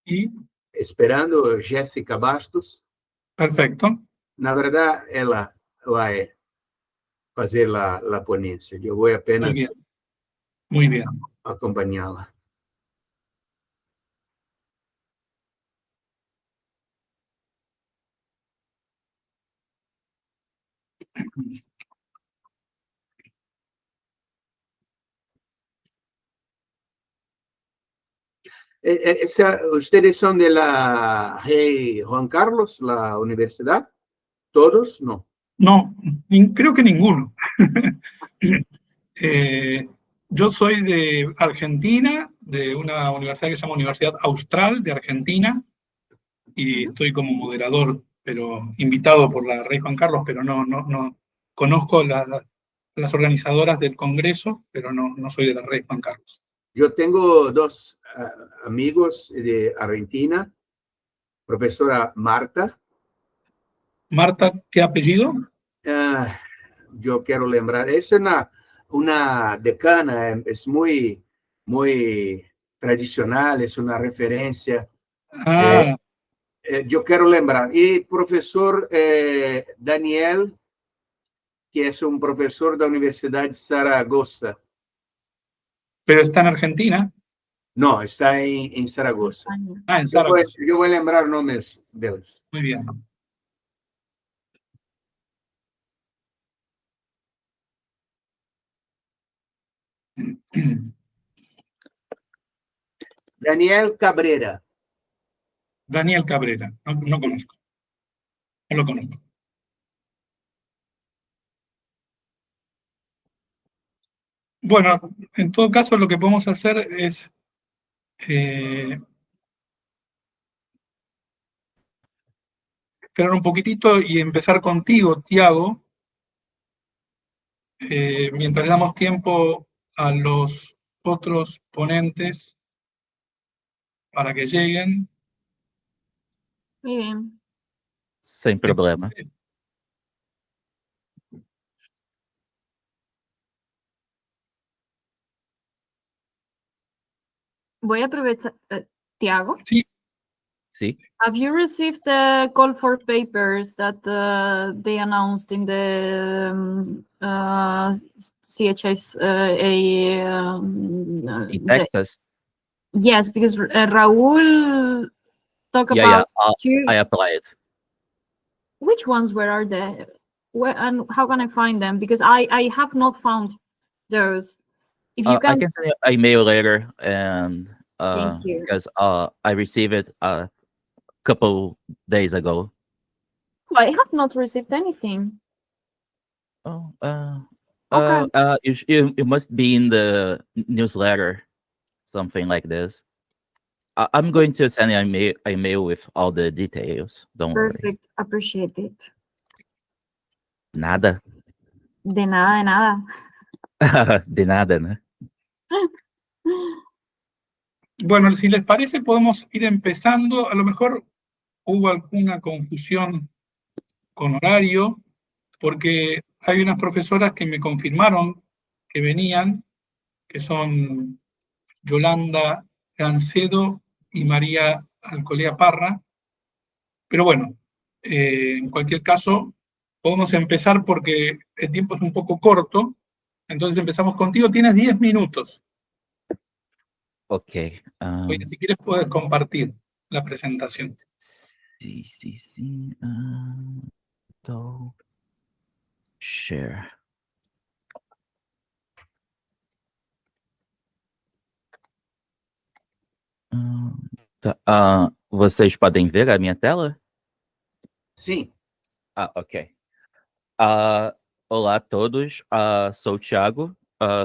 Y esperando Jéssica Bastos. perfecto. Na verdade, ela vai fazer a ponência. Eu vou apenas Muy bien. acompanhá-la. ¿Ustedes son de la Rey Juan Carlos, la universidad? ¿Todos? No. No, creo que ninguno. Yo soy de Argentina, de una universidad que se llama Universidad Austral de Argentina, y estoy como moderador, pero invitado por la Rey Juan Carlos, pero no conozco las organizadoras del Congreso, pero no soy de la Rey Juan Carlos. Yo tengo dos amigos de Argentina, profesora Marta. Marta, ¿qué apellido? Yo quiero lembrar, es una decana, es muy tradicional, es una referencia. Yo quiero lembrar. Y profesor Daniel, que es un profesor de la Universidad de Zaragoza. ¿Pero está en Argentina? No, está en Zaragoza. En Zaragoza. Yo voy a lembrar nombres de ellos. Muy bien. Daniel Cabrera. Daniel Cabrera, no conozco. No lo conozco. Bueno, en todo caso lo que podemos hacer es esperar un poquitito y empezar contigo, Tiago, mientras damos tiempo a los otros ponentes para que lleguen. Muy bien. Sem problema. Voy a aprovechar. Tiago? Sí. Sí. Have you received the call for papers that they announced in the CHS In Texas? Yes, because Raúl talked about I applied. Which ones are they? Where and how can I find them? Because I have not found those. If you I can send you an email later, and thank you. because I received it a couple days ago. I have not received anything. Oh, Okay. you must be in the newsletter, something like this. I'm going to send you an email with all the details. Don't worry. Perfect. Appreciate it. Nada. De nada, de nada. De nada, ¿no? Bueno, si les parece, podemos ir empezando. A lo mejor hubo alguna confusión con horario, porque hay unas profesoras que me confirmaron que venían, que son Yolanda Gancedo y María Alcolea Parra. Pero bueno, en cualquier caso, podemos empezar porque el tiempo es un poco corto. Entonces empezamos contigo. Tienes 10 minutos. Ok. Oye, si quieres puedes compartir la presentación. Sí. Share. Vocês podem ver a minha tela? Sim. Ok. Olá a todos, sou o Thiago,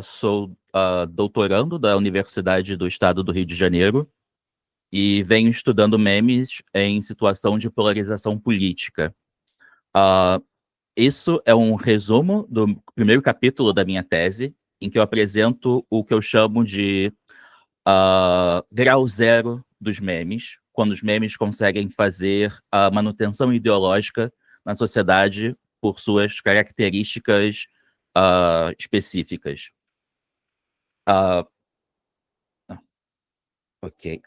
sou doutorando da Universidade do Estado do Rio de Janeiro e venho estudando memes em situação de polarização política. Isso é um resumo do primeiro capítulo da minha tese, em que eu apresento o que eu chamo de grau zero dos memes, quando os memes conseguem fazer a manutenção ideológica na sociedade por suas características específicas. Ok.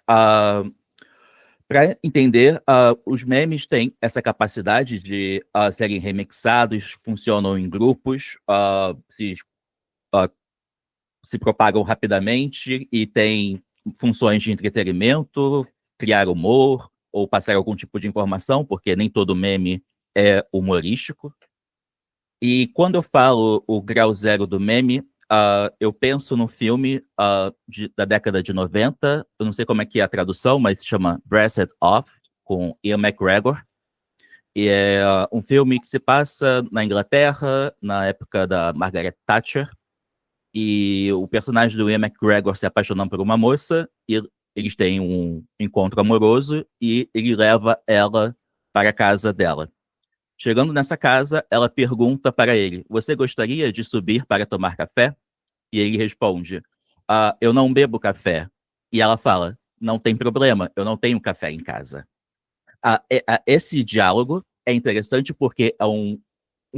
Para entender, os memes têm essa capacidade de serem remixados, funcionam em grupos, se propagam rapidamente e têm funções de entretenimento, criar humor ou passar algum tipo de informação, porque nem todo meme é humorístico. E quando eu falo o grau zero do meme, eu penso no filme da década de 90, eu não sei como é que é a tradução, mas se chama Brass It Off, com Ian McGregor. E é um filme que se passa na Inglaterra, na época da Margaret Thatcher, e o personagem do Ian McGregor se apaixona por uma moça, e eles têm um encontro amoroso, e ele leva ela para a casa dela. Chegando nessa casa, ela pergunta para ele: você gostaria de subir para tomar café? E ele responde: eu não bebo café. E ela fala: não tem problema, eu não tenho café em casa. Esse diálogo é interessante porque é um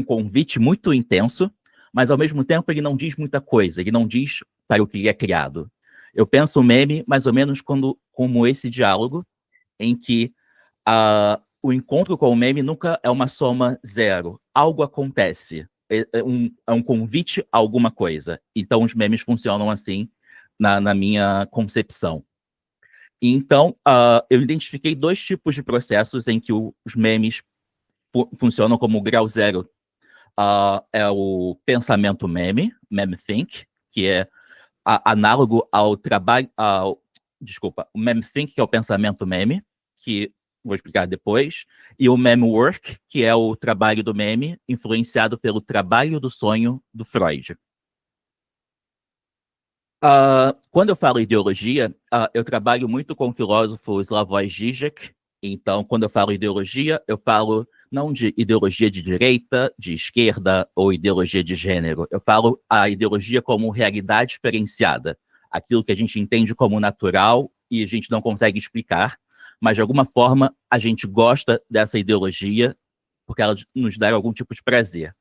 convite muito intenso, mas ao mesmo tempo ele não diz muita coisa, ele não diz para o que ele é criado. Eu penso o meme mais ou menos como esse diálogo, em que o encontro com o meme nunca é uma soma zero. Algo acontece. É um convite a alguma coisa. Então, os memes funcionam assim na minha concepção. Então, eu identifiquei 2 tipos de processos em que os memes funcionam como grau zero. É o pensamento meme think, que é análogo ao trabalho... o meme think, que é o pensamento meme, que vou explicar depois, e o meme work, que é o trabalho do meme, influenciado pelo trabalho do sonho do Freud. Quando eu falo ideologia, eu trabalho muito com o filósofo Slavoj Žižek. Então, quando eu falo ideologia, eu falo não de ideologia de direita, de esquerda ou ideologia de gênero. Eu falo a ideologia como realidade experienciada, aquilo que a gente entende como natural e a gente não consegue explicar, mas de alguma forma a gente gosta dessa ideologia porque ela nos dá algum tipo de prazer.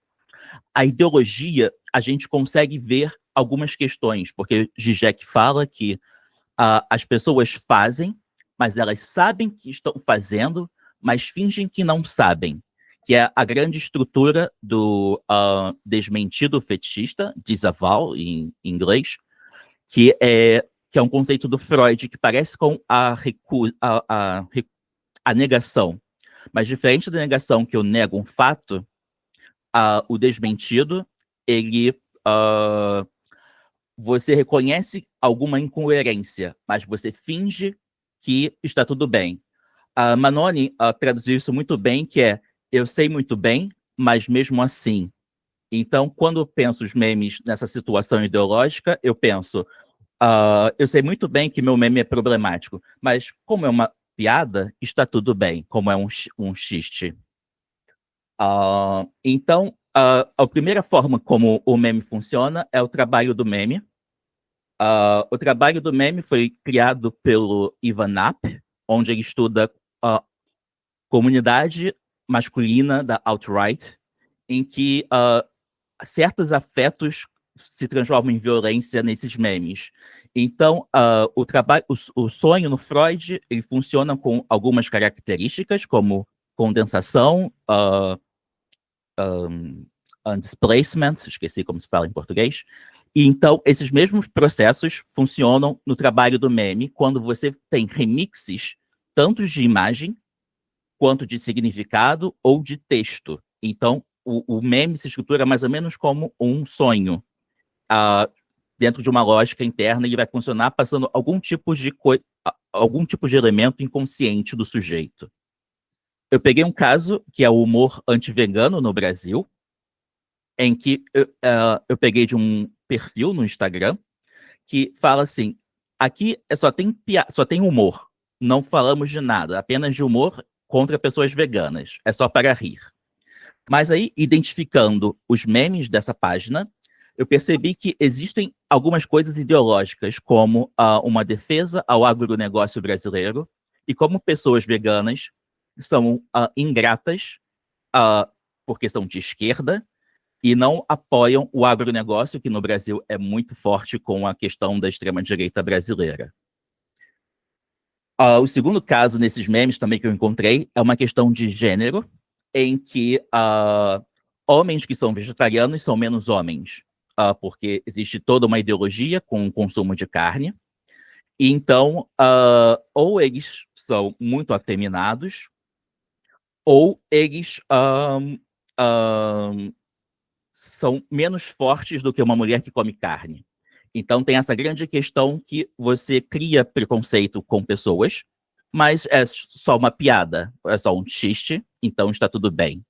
A ideologia, a gente consegue ver algumas questões, porque Žižek fala que as pessoas fazem, mas elas sabem que estão fazendo, mas fingem que não sabem, que é a grande estrutura do desmentido fetichista, disavowal em inglês, que é um conceito do Freud que parece com a negação. Mas diferente da negação, que eu nego um fato, o desmentido, ele... você reconhece alguma incoerência, mas você finge que está tudo bem. A Manoni traduziu isso muito bem, que é: eu sei muito bem, mas mesmo assim. Então, quando eu penso os memes nessa situação ideológica, eu penso, eu sei muito bem que meu meme é problemático, mas como é uma piada, está tudo bem, como é um xiste. Então, a primeira forma como o meme funciona é o trabalho do meme. O trabalho do meme foi criado pelo Ivan Napp, onde ele estuda a comunidade masculina da alt-right, em que certos afetos se transformam em violência nesses memes. Então, o sonho no Freud, ele funciona com algumas características, como condensação, displacement, esqueci como se fala em português. E então, esses mesmos processos funcionam no trabalho do meme, quando você tem remixes, tanto de imagem, quanto de significado ou de texto. Então, o meme se estrutura mais ou menos como um sonho. Dentro de uma lógica interna, ele vai funcionar passando algum tipo de elemento inconsciente do sujeito. Eu peguei um caso, que é o humor anti-vegano no Brasil, em que eu peguei de um perfil no Instagram, que fala assim: aqui só tem humor, não falamos de nada, apenas de humor contra pessoas veganas, é só para rir. Mas aí, identificando os memes dessa página, eu percebi que existem algumas coisas ideológicas, como uma defesa ao agronegócio brasileiro, e como pessoas veganas são ingratas, porque são de esquerda, e não apoiam o agronegócio, que no Brasil é muito forte com a questão da extrema-direita brasileira. O segundo caso nesses memes também que eu encontrei é uma questão de gênero, em que homens que são vegetarianos são menos homens, porque existe toda uma ideologia com o consumo de carne. E então, ou eles são muito afeminados, ou eles são menos fortes do que uma mulher que come carne. Então tem essa grande questão que você cria preconceito com pessoas, mas é só uma piada, é só um xiste, então está tudo bem.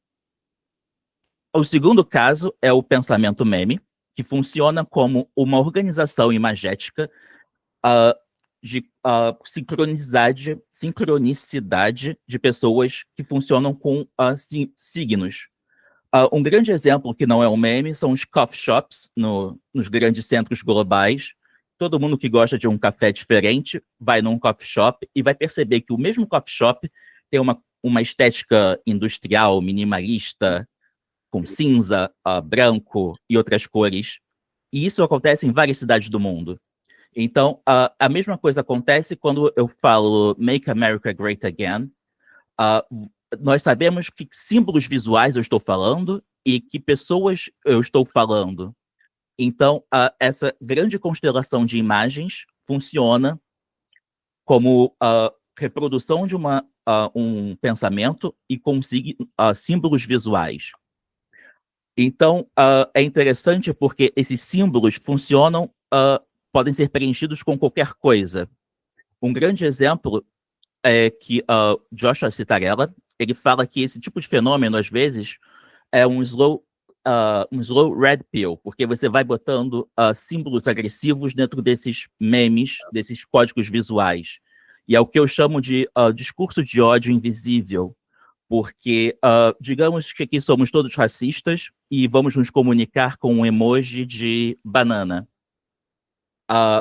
O segundo caso é o pensamento meme, que funciona como uma organização imagética de sincronicidade de pessoas que funcionam com signos. Um grande exemplo que não é um meme são os coffee shops nos grandes centros globais. Todo mundo que gosta de um café diferente vai num coffee shop e vai perceber que o mesmo coffee shop tem uma estética industrial, minimalista, com cinza, branco e outras cores. E isso acontece em várias cidades do mundo. Então, a mesma coisa acontece quando eu falo Make America Great Again. Nós sabemos que símbolos visuais eu estou falando e que pessoas eu estou falando. Então, essa grande constelação de imagens funciona como reprodução de um pensamento e consiga símbolos visuais. Então, é interessante porque esses símbolos funcionam, podem ser preenchidos com qualquer coisa. Um grande exemplo é que Joshua Citarella, ele fala que esse tipo de fenômeno, às vezes, é um slow red pill, porque você vai botando símbolos agressivos dentro desses memes, desses códigos visuais. E é o que eu chamo de discurso de ódio invisível, porque digamos que aqui somos todos racistas e vamos nos comunicar com um emoji de banana.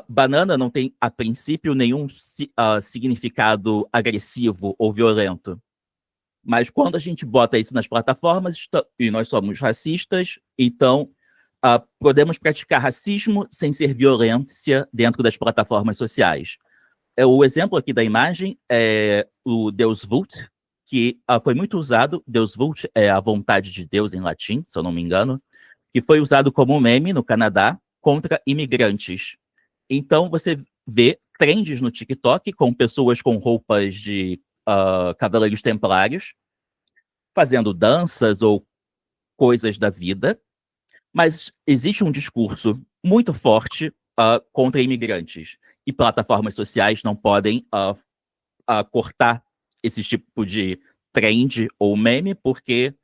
Banana não tem, a princípio, nenhum significado agressivo ou violento. Mas quando a gente bota isso nas plataformas, e nós somos racistas, então podemos praticar racismo sem ser violência dentro das plataformas sociais. O exemplo aqui da imagem é o Deus Vult, que foi muito usado. Deus Vult é a vontade de Deus em latim, se eu não me engano, que foi usado como meme no Canadá contra imigrantes. Então, você vê trends no TikTok com pessoas com roupas de cavaleiros templários fazendo danças ou coisas da vida, mas existe um discurso muito forte contra imigrantes. E plataformas sociais não podem cortar esse tipo de trend ou meme, porque,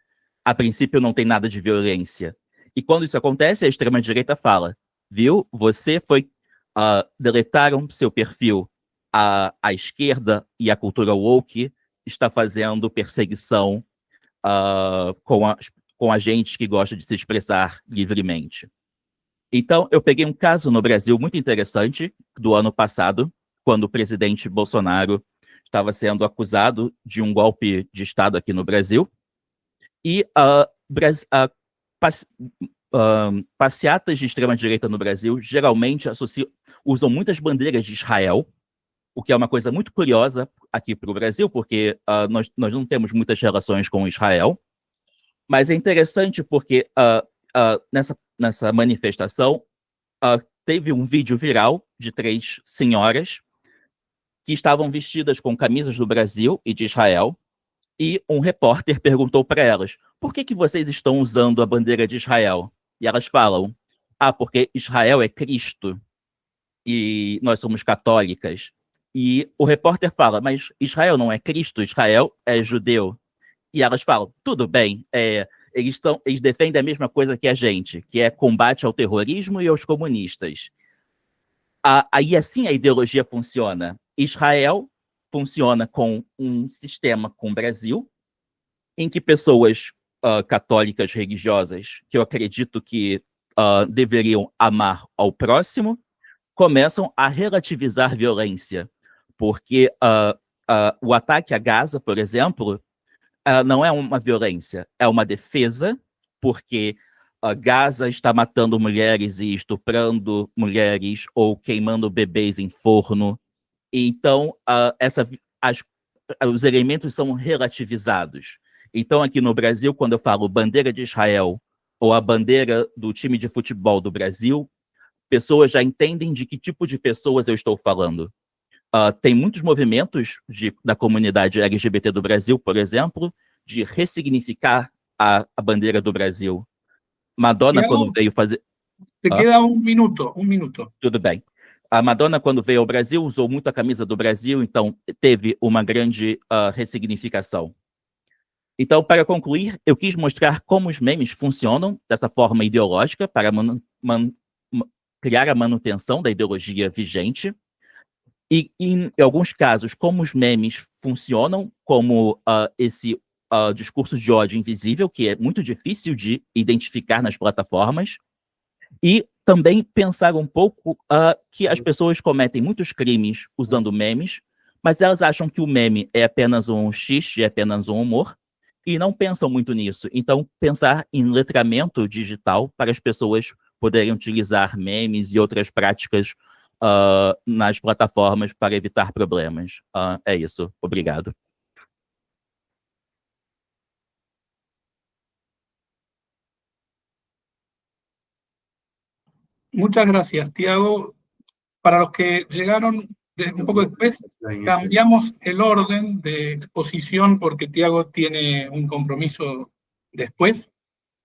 a princípio, não tem nada de violência. E quando isso acontece, a extrema-direita fala, viu, você foi... deletaram seu perfil. A esquerda e a cultura woke está fazendo perseguição com a gente que gosta de se expressar livremente. Então, eu peguei um caso no Brasil muito interessante do ano passado, quando o presidente Bolsonaro estava sendo acusado de um golpe de Estado aqui no Brasil, e passeatas de extrema-direita no Brasil geralmente usam muitas bandeiras de Israel, o que é uma coisa muito curiosa aqui para o Brasil, porque nós não temos muitas relações com Israel, mas é interessante porque nessa manifestação teve um vídeo viral de 3 senhoras que estavam vestidas com camisas do Brasil e de Israel, e um repórter perguntou para elas, por que vocês estão usando a bandeira de Israel? E elas falam, porque Israel é Cristo e nós somos católicas. E o repórter fala, mas Israel não é Cristo, Israel é judeu. E elas falam, tudo bem, eles defendem a mesma coisa que a gente, que é combate ao terrorismo e aos comunistas. Aí assim a ideologia funciona. Israel funciona com um sistema com o Brasil, em que pessoas católicas religiosas, que eu acredito que deveriam amar ao próximo, começam a relativizar violência. Porque o ataque a Gaza, por exemplo, não é uma violência, é uma defesa, porque Gaza está matando mulheres e estuprando mulheres ou queimando bebês em forno. Então, os elementos são relativizados. Então, aqui no Brasil, quando eu falo bandeira de Israel ou a bandeira do time de futebol do Brasil, pessoas já entendem de que tipo de pessoas eu estou falando. Tem muitos movimentos da comunidade LGBT do Brasil, por exemplo, de ressignificar a bandeira do Brasil. Madonna, quando veio fazer... Te queda un minuto. Tudo bem. A Madonna, quando veio ao Brasil, usou muito a camisa do Brasil, então teve uma grande ressignificação. Então, para concluir, eu quis mostrar como os memes funcionam dessa forma ideológica para criar a manutenção da ideologia vigente. E, em alguns casos, como os memes funcionam como esse discurso de ódio invisível, que é muito difícil de identificar nas plataformas. E também pensar um pouco que as pessoas cometem muitos crimes usando memes, mas elas acham que o meme é apenas um xixi, é apenas um humor, e não pensam muito nisso. Então, pensar em letramento digital para as pessoas poderem utilizar memes e outras práticas nas plataformas para evitar problemas. É isso. Obrigado. Muchas gracias, Tiago. Para los que llegaron un poco después, cambiamos el orden de exposición porque Tiago tiene un compromiso después,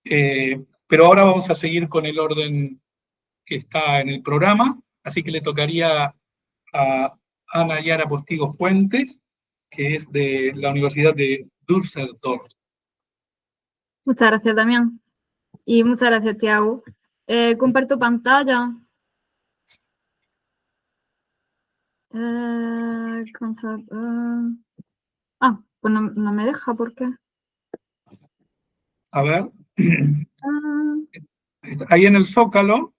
pero ahora vamos a seguir con el orden que está en el programa, así que le tocaría a Ana Yara Postigo Fuentes, que es de la Universidad de Düsseldorf. Muchas gracias, Damián. Y muchas gracias, Tiago. Comparto pantalla. Pues no me deja, ¿por qué? A ver. Ahí en el Zócalo.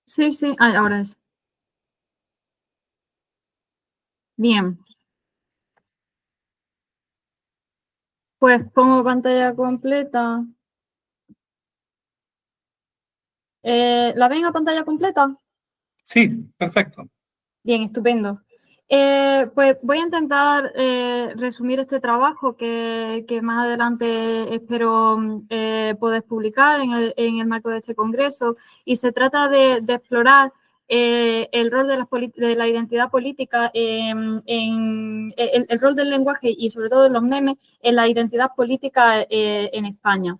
Sí, ahora es. Bien. Pues pongo pantalla completa. ¿La ven a pantalla completa? Sí, perfecto. Bien, estupendo. Pues voy a intentar resumir este trabajo que más adelante espero poder publicar en el marco de este congreso, y se trata de explorar el rol de la identidad política, el rol del lenguaje y sobre todo de los memes en la identidad política en España.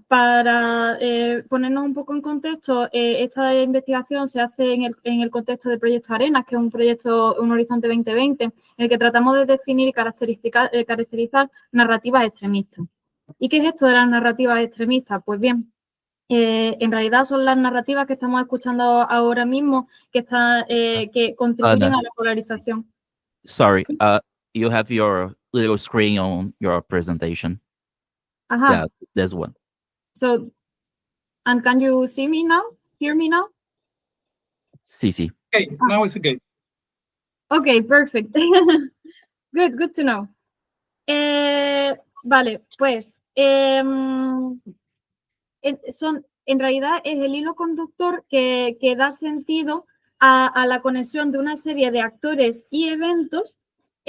Para ponernos un poco en contexto, esta investigación se hace en el contexto del proyecto Arenas, que es un Horizonte 2020, en el que tratamos de definir y caracterizar narrativas extremistas. ¿Y qué es esto de las narrativas extremistas? Pues bien, en realidad son las narrativas que estamos escuchando ahora mismo que contribuyen a la polarización. Sorry, you have your little screen on your presentation. Ajá. Yeah, there's one. So, and can you see me now? Hear me now? Sí. Okay, now it's okay. Okay, perfect. Good to know. Vale, pues en realidad es el hilo conductor que da sentido a la conexión de una serie de actores y eventos.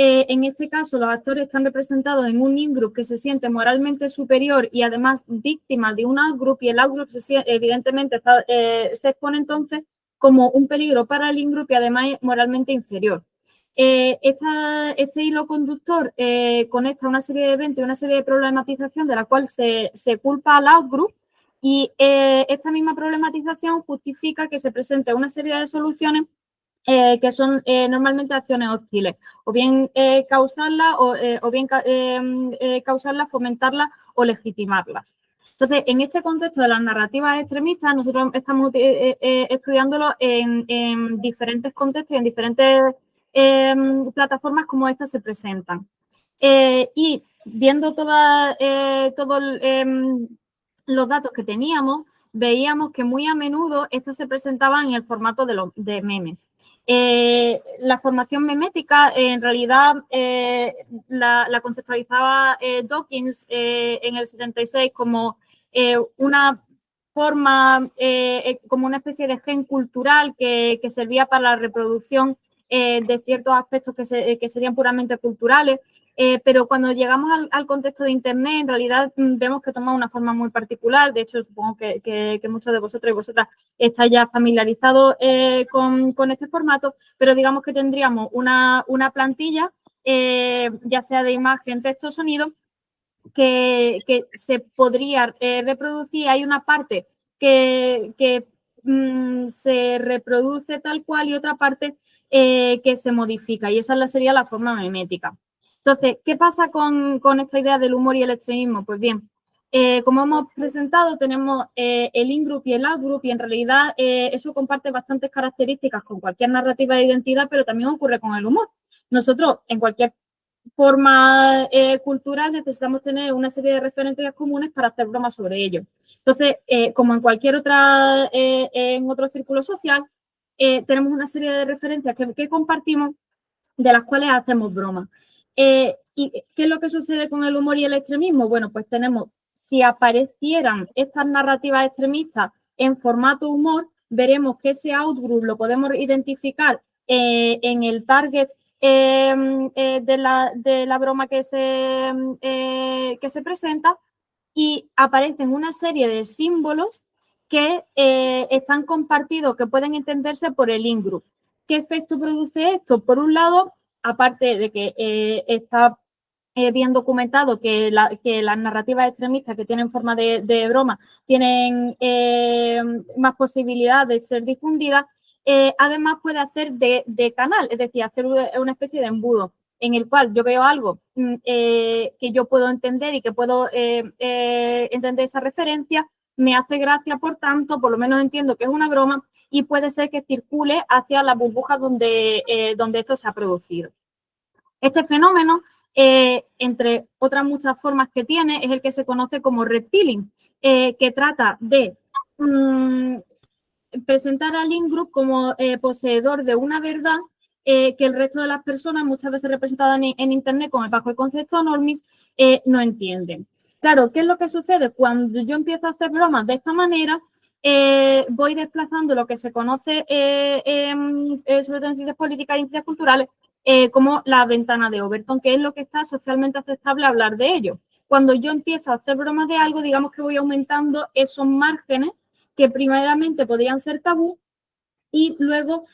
En este caso, los actores están representados en un in-group que se siente moralmente superior y además víctima de un out-group, y el out-group evidentemente se expone entonces como un peligro para el in-group y además moralmente inferior. Este hilo conductor conecta una serie de eventos y una serie de problematización de la cual se culpa al out-group, y esta misma problematización justifica que se presente una serie de soluciones que son normalmente acciones hostiles, o bien causarlas, fomentarlas o legitimarlas. Entonces, en este contexto de las narrativas extremistas, nosotros estamos estudiándolo en diferentes contextos y en diferentes plataformas como estas se presentan. Y viendo todos los datos que teníamos, veíamos que muy a menudo estas se presentaban en el formato de memes. La formación memética, en realidad, la conceptualizaba Dawkins en el 76 como una forma, como una especie de gen cultural que servía para la reproducción de ciertos aspectos que serían puramente culturales, pero cuando llegamos al contexto de Internet, en realidad vemos que toma una forma muy particular. De hecho, supongo que muchos de vosotros y vosotras estáis ya familiarizados con este formato, pero digamos que tendríamos una plantilla, ya sea de imagen, texto, sonido, que se podría reproducir. Hay una parte que se reproduce tal cual y otra parte que se modifica, y esa sería la forma memética. Entonces, ¿qué pasa con esta idea del humor y el extremismo? Pues bien, como hemos presentado, tenemos el in-group y el out-group, y en realidad eso comparte bastantes características con cualquier narrativa de identidad, pero también ocurre con el humor. Nosotros, en cualquier forma cultural, necesitamos tener una serie de referencias comunes para hacer bromas sobre ello. Entonces, como en cualquier otra, en otro círculo social, tenemos una serie de referencias que compartimos, de las cuales hacemos bromas. ¿Y qué es lo que sucede con el humor y el extremismo? Bueno, pues tenemos, si aparecieran estas narrativas extremistas en formato humor, veremos que ese outgroup lo podemos identificar en el target de la broma que se presenta, y aparecen una serie de símbolos que están compartidos, que pueden entenderse por el in-group. ¿Qué efecto produce esto? Por un lado, aparte de que está bien documentado que las narrativas extremistas que tienen forma de broma tienen más posibilidad de ser difundidas, además puede hacer de canal, es decir, hacer una especie de embudo en el cual yo veo algo que yo puedo entender y que puedo entender esa referencia, me hace gracia, por tanto, por lo menos entiendo que es una broma, y puede ser que circule hacia las burbujas donde esto se ha producido. Este fenómeno, entre otras muchas formas que tiene, es el que se conoce como red pilling, que trata de presentar al in-group como poseedor de una verdad que el resto de las personas, muchas veces representadas en Internet bajo el concepto normis, no entienden. Claro, ¿qué es lo que sucede? Cuando yo empiezo a hacer bromas de esta manera, voy desplazando lo que se conoce, sobre todo en ciencias políticas y en ciencias culturales, como la ventana de Overton, que es lo que está socialmente aceptable hablar de ello. Cuando yo empiezo a hacer bromas de algo, digamos que voy aumentando esos márgenes que primeramente podrían ser tabú, y luego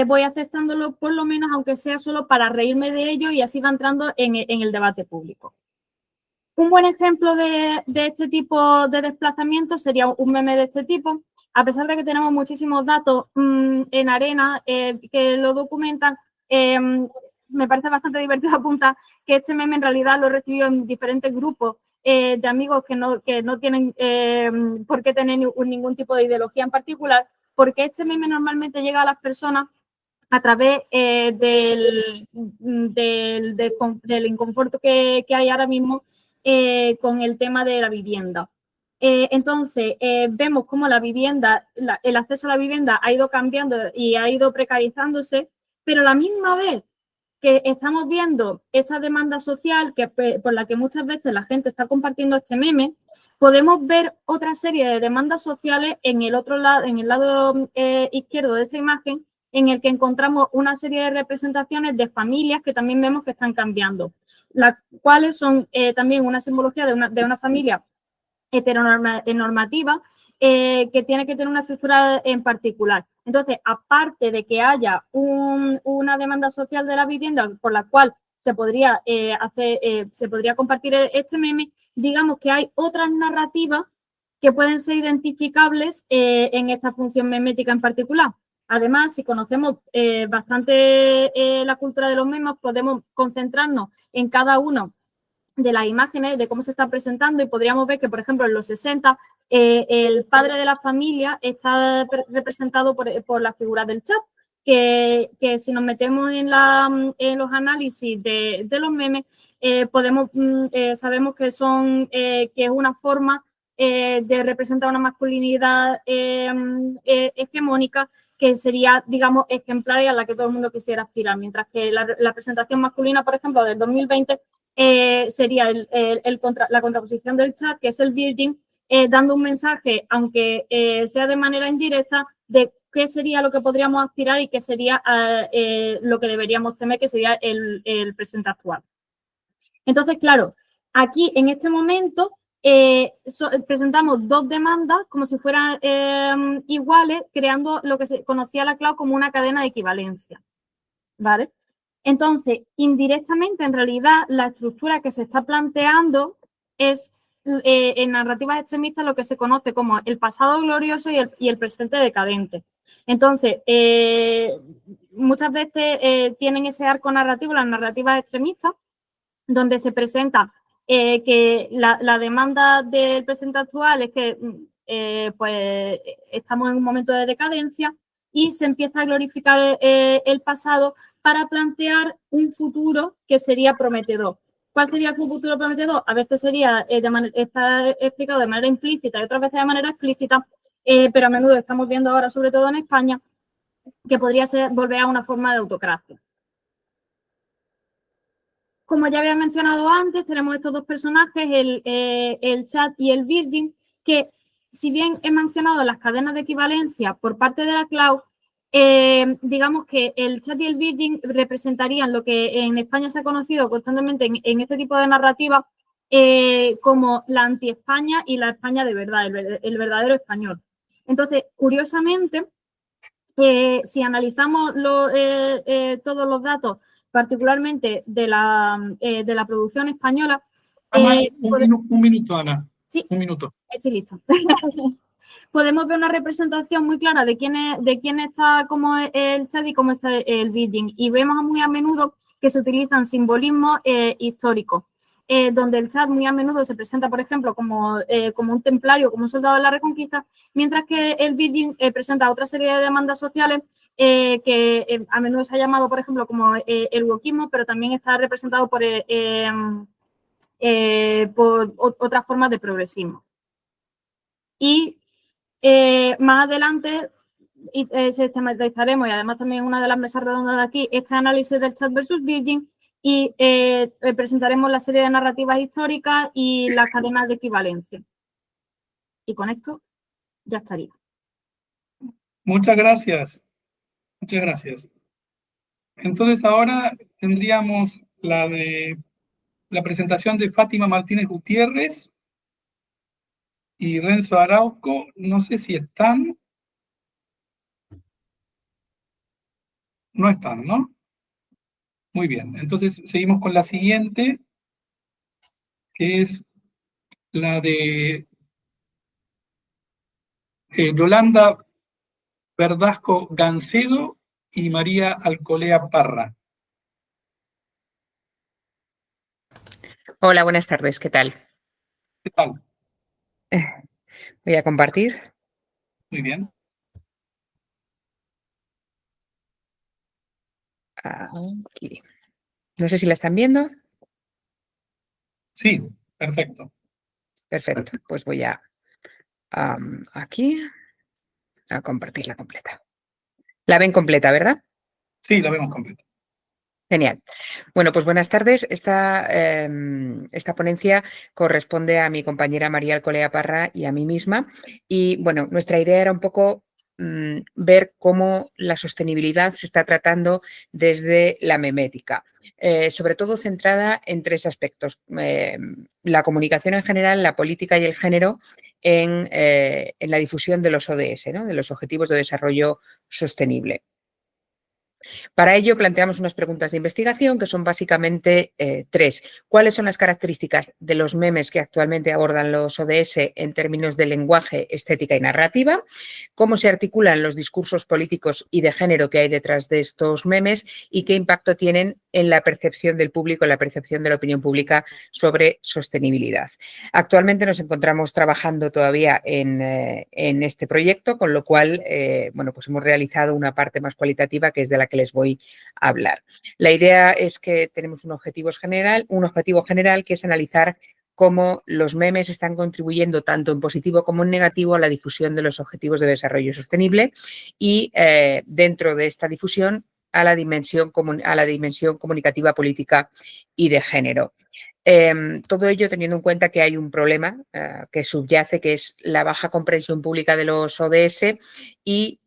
voy aceptándolo, por lo menos, aunque sea solo para reírme de ello, y así va entrando en el debate público. Un buen ejemplo de este tipo de desplazamiento sería un meme de este tipo. A pesar de que tenemos muchísimos datos en arena que lo documentan, me parece bastante divertido apuntar que este meme en realidad lo he recibido en diferentes grupos de amigos que no tienen por qué tener ningún tipo de ideología en particular, porque este meme normalmente llega a las personas a través del inconforto que hay ahora mismo con el tema de la vivienda. Entonces, vemos cómo la vivienda, el acceso a la vivienda ha ido cambiando y ha ido precarizándose, pero a la misma vez que estamos viendo esa demanda social por la que muchas veces la gente está compartiendo este meme, podemos ver otra serie de demandas sociales en el otro lado, en el lado izquierdo de esa imagen, en el que encontramos una serie de representaciones de familias que también vemos que están cambiando, las cuales son también una simbología de una familia heteronormativa que tiene que tener una estructura en particular. Entonces, aparte de que haya una demanda social de la vivienda por la cual se podría compartir este meme, digamos que hay otras narrativas que pueden ser identificables en esta función memética en particular. Además, si conocemos bastante la cultura de los memes, podemos concentrarnos en cada uno de las imágenes, de cómo se está presentando, y podríamos ver que, por ejemplo, en los 60, el padre de la familia está representado por la figura del chat, que si nos metemos en los análisis de los memes, sabemos que es una forma de representar una masculinidad hegemónica que sería, digamos, ejemplar y a la que todo el mundo quisiera aspirar, mientras que la presentación masculina, por ejemplo, del 2020, sería la contraposición del chat, que es el Virgin, dando un mensaje, aunque sea de manera indirecta, de qué sería lo que podríamos aspirar y qué sería lo que deberíamos temer, que sería el presente actual. Entonces, claro, aquí en este momento presentamos dos demandas como si fueran iguales, creando lo que se conocía la CLAO como una cadena de equivalencia, ¿vale? Entonces, indirectamente, en realidad, la estructura que se está planteando es en narrativas extremistas lo que se conoce como el pasado glorioso y el presente decadente. Entonces, muchas veces tienen ese arco narrativo, las narrativas extremistas, donde se presenta que la demanda del presente actual es que pues estamos en un momento de decadencia y se empieza a glorificar el pasado para plantear un futuro que sería prometedor. ¿Cuál sería el futuro prometedor? A veces sería está explicado de manera implícita y otras veces de manera explícita, pero a menudo estamos viendo ahora, sobre todo en España, que podría ser volver a una forma de autocracia. Como ya había mencionado antes, tenemos estos dos personajes, el Chat y el Virgin, que si bien he mencionado las cadenas de equivalencia por parte de la CLAO, digamos que el Chat y el Virgin representarían lo que en España se ha conocido constantemente en este tipo de narrativa como la anti-España y la España de verdad, el verdadero español. Entonces, curiosamente, si analizamos todos los datos, particularmente de la producción española. Un minuto, Ana. Sí, un minuto. Estoy lista. Podemos ver una representación muy clara de quién está como el Chat y cómo está el Virgin. Y vemos muy a menudo que se utilizan simbolismos históricos, donde el Chat muy a menudo se presenta, por ejemplo, como un templario, como un soldado de la Reconquista, mientras que el Virgin presenta otra serie de demandas sociales que a menudo se ha llamado, por ejemplo, como el wokismo, pero también está representado por otras formas de progresismo. Y más adelante sistematizaremos, y además también una de las mesas redondas de aquí, este análisis del Chat versus Virgin, y presentaremos la serie de narrativas históricas y las cadenas de equivalencia. Y con esto ya estaría. Muchas gracias. Muchas gracias. Entonces ahora tendríamos la presentación de Fátima Martínez Gutiérrez y Renzo Arauco. No sé si están. No están, ¿no? Muy bien. Entonces seguimos con la siguiente, que es la de Yolanda Verdasco Gancedo y María Alcolea Parra. Hola, buenas tardes, ¿qué tal? ¿Qué tal? Voy a compartir. Muy bien. Aquí. No sé si la están viendo. Sí, perfecto. Perfecto, pues voy a aquí a compartirla completa. La ven completa, ¿verdad? Sí, la vemos completa. Genial. Bueno, pues buenas tardes. Esta ponencia corresponde a mi compañera María Alcolea Parra y a mí misma. Y bueno, nuestra idea era un poco ver cómo la sostenibilidad se está tratando desde la memética, sobre todo centrada en tres aspectos. La comunicación en general, la política y el género en la difusión de los ODS, ¿no? De los Objetivos de Desarrollo Sostenible. Para ello planteamos unas preguntas de investigación que son básicamente tres. ¿Cuáles son las características de los memes que actualmente abordan los ODS en términos de lenguaje, estética y narrativa? ¿Cómo se articulan los discursos políticos y de género que hay detrás de estos memes? ¿Y qué impacto tienen en la percepción del público, en la percepción de la opinión pública sobre sostenibilidad? Actualmente nos encontramos trabajando todavía en este proyecto, con lo cual bueno, pues hemos realizado una parte más cualitativa que es de la que les voy a hablar. La idea es que tenemos un objetivo general que es analizar cómo los memes están contribuyendo tanto en positivo como en negativo a la difusión de los objetivos de desarrollo sostenible y dentro de esta difusión a la dimensión comunicativa, política y de género. Todo ello teniendo en cuenta que hay un problema que subyace, que es la baja comprensión pública de los ODS y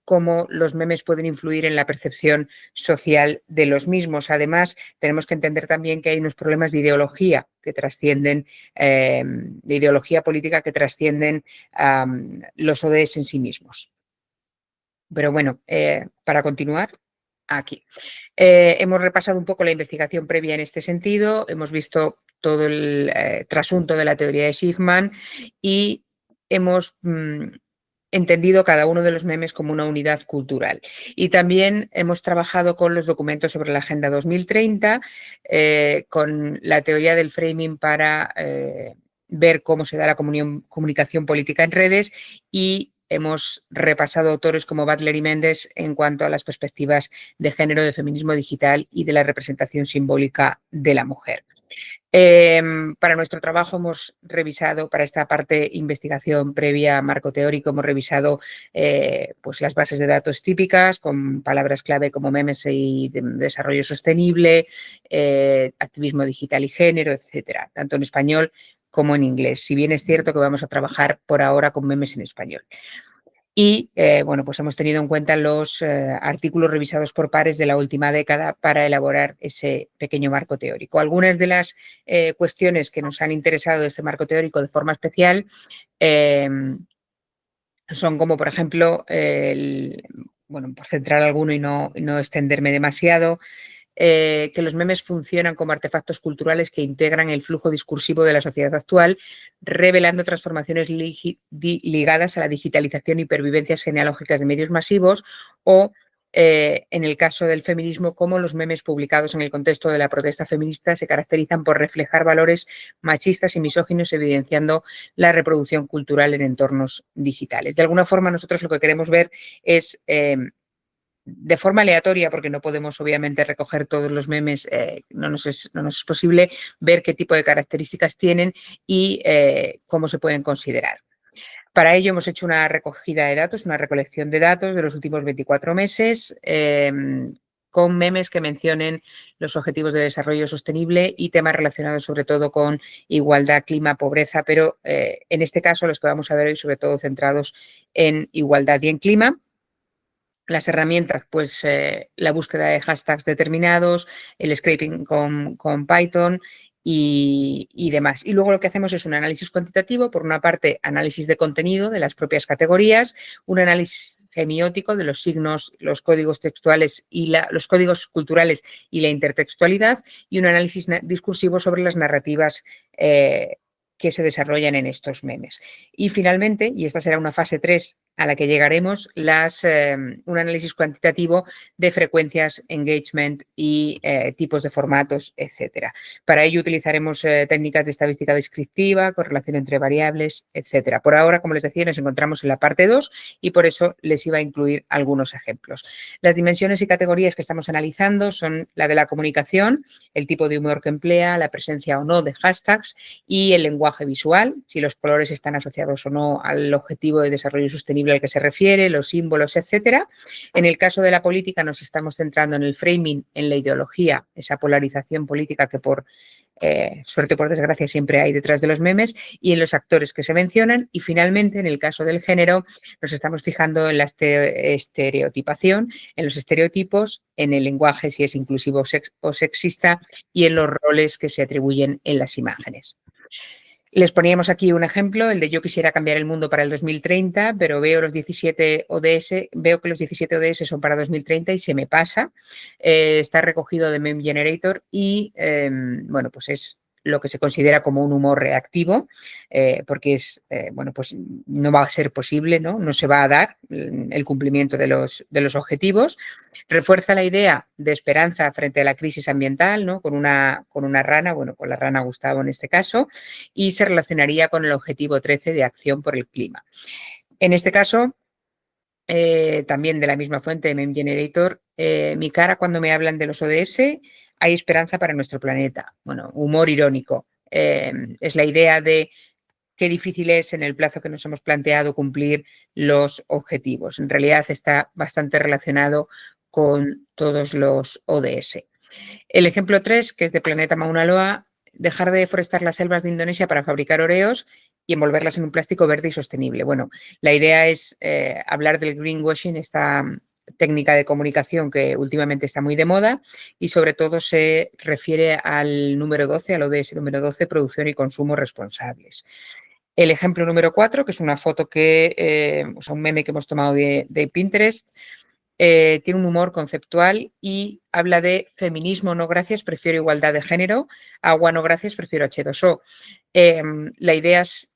cómo los memes pueden influir en la percepción social de los mismos. Además, tenemos que entender también que hay unos problemas de ideología que trascienden, de ideología política que trascienden los ODS en sí mismos. Pero bueno, para continuar, aquí. Hemos repasado un poco la investigación previa en este sentido, hemos visto todo el trasunto de la teoría de Schiffman y hemos entendido cada uno de los memes como una unidad cultural. Y también hemos trabajado con los documentos sobre la Agenda 2030, con la teoría del framing para ver cómo se da la comunicación política en redes y hemos repasado autores como Butler y Mendes en cuanto a las perspectivas de género, de feminismo digital y de la representación simbólica de la mujer. Para nuestro trabajo hemos revisado, para esta parte investigación previa, marco teórico, hemos revisado pues las bases de datos típicas con palabras clave como memes y desarrollo sostenible, activismo digital y género, etcétera, tanto en español como en inglés, si bien es cierto que vamos a trabajar por ahora con memes en español. Y, bueno, pues hemos tenido en cuenta los artículos revisados por pares de la última década para elaborar ese pequeño marco teórico. Algunas de las cuestiones que nos han interesado de este marco teórico de forma especial son como, por ejemplo, bueno, por centrar alguno y no extenderme demasiado, que los memes funcionan como artefactos culturales que integran el flujo discursivo de la sociedad actual, revelando transformaciones ligadas a la digitalización y pervivencias genealógicas de medios masivos o, en el caso del feminismo, como los memes publicados en el contexto de la protesta feminista se caracterizan por reflejar valores machistas y misóginos, evidenciando la reproducción cultural en entornos digitales. De alguna forma, nosotros lo que queremos ver es de forma aleatoria, porque no podemos obviamente recoger todos los memes, no nos es posible ver qué tipo de características tienen y cómo se pueden considerar. Para ello hemos hecho una recogida de datos, una recolección de datos de los últimos 24 meses con memes que mencionen los objetivos de desarrollo sostenible y temas relacionados sobre todo con igualdad, clima, pobreza, pero en este caso los que vamos a ver hoy sobre todo centrados en igualdad y en clima. Las herramientas, pues la búsqueda de hashtags determinados, el scraping con Python y demás. Y luego lo que hacemos es un análisis cuantitativo, por una parte análisis de contenido de las propias categorías, un análisis semiótico de los signos, los códigos textuales y los códigos culturales y la intertextualidad y un análisis discursivo sobre las narrativas que se desarrollan en estos memes. Y finalmente, y esta será una fase 3 a la que llegaremos, un análisis cuantitativo de frecuencias, engagement y tipos de formatos, etcétera. Para ello utilizaremos técnicas de estadística descriptiva, correlación entre variables, etcétera. Por ahora, como les decía, nos encontramos en la parte 2 y por eso les iba a incluir algunos ejemplos. Las dimensiones y categorías que estamos analizando son la de la comunicación, el tipo de humor que emplea, la presencia o no de hashtags y el lenguaje visual, si los colores están asociados o no al objetivo de desarrollo sostenible al que se refiere, los símbolos, etcétera. En el caso de la política nos estamos centrando en el framing, en la ideología, esa polarización política que por suerte, por desgracia, siempre hay detrás de los memes, y en los actores que se mencionan. Y finalmente, en el caso del género, nos estamos fijando en la estereotipación, en los estereotipos, en el lenguaje, si es inclusivo o sexista, y en los roles que se atribuyen en las imágenes. Les poníamos aquí un ejemplo, el de yo quisiera cambiar el mundo para el 2030, pero veo que los 17 ODS son para 2030 y se me pasa. Está recogido de Meme Generator y, bueno, pues es lo que se considera como un humor reactivo, porque es, bueno, pues no va a ser posible, ¿no? No se va a dar el cumplimiento de los objetivos. Refuerza la idea de esperanza frente a la crisis ambiental, ¿no? Con una rana, bueno, con la rana Gustavo en este caso, y se relacionaría con el objetivo 13 de acción por el clima. En este caso, también de la misma fuente, Meme Generator, mi cara cuando me hablan de los ODS, hay esperanza para nuestro planeta. Bueno, humor irónico. Es la idea de qué difícil es en el plazo que nos hemos planteado cumplir los objetivos. En realidad está bastante relacionado con todos los ODS. El ejemplo 3, que es de Planeta Mauna Loa, dejar de deforestar las selvas de Indonesia para fabricar oreos y envolverlas en un plástico verde y sostenible. Bueno, la idea es hablar del greenwashing, esta técnica de comunicación que últimamente está muy de moda y sobre todo se refiere al número 12, al ODS número 12, producción y consumo responsables. El ejemplo número 4, que es una foto o sea, un meme que hemos tomado de Pinterest, tiene un humor conceptual y habla de feminismo no gracias, prefiero igualdad de género, agua no gracias, prefiero H2O. La idea es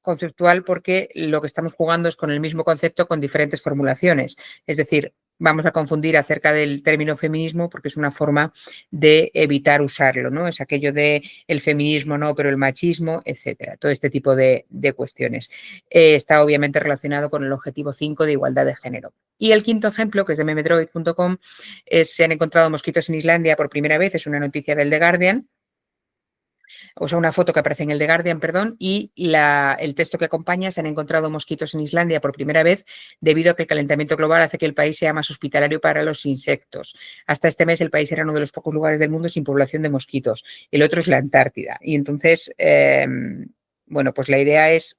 conceptual porque lo que estamos jugando es con el mismo concepto con diferentes formulaciones. Es decir, vamos a confundir acerca del término feminismo porque es una forma de evitar usarlo, ¿no? Es aquello de el feminismo no, pero el machismo, etcétera. Todo este tipo de cuestiones. Está obviamente relacionado con el objetivo 5 de igualdad de género. Y el quinto ejemplo, que es de memedroid.com, se han encontrado mosquitos en Islandia por primera vez, es una noticia del The Guardian, o sea, una foto que aparece en el The Guardian, perdón, y el texto que acompaña: se han encontrado mosquitos en Islandia por primera vez debido a que el calentamiento global hace que el país sea más hospitalario para los insectos. Hasta este mes el país era uno de los pocos lugares del mundo sin población de mosquitos. El otro es la Antártida. Y entonces, bueno, pues la idea es,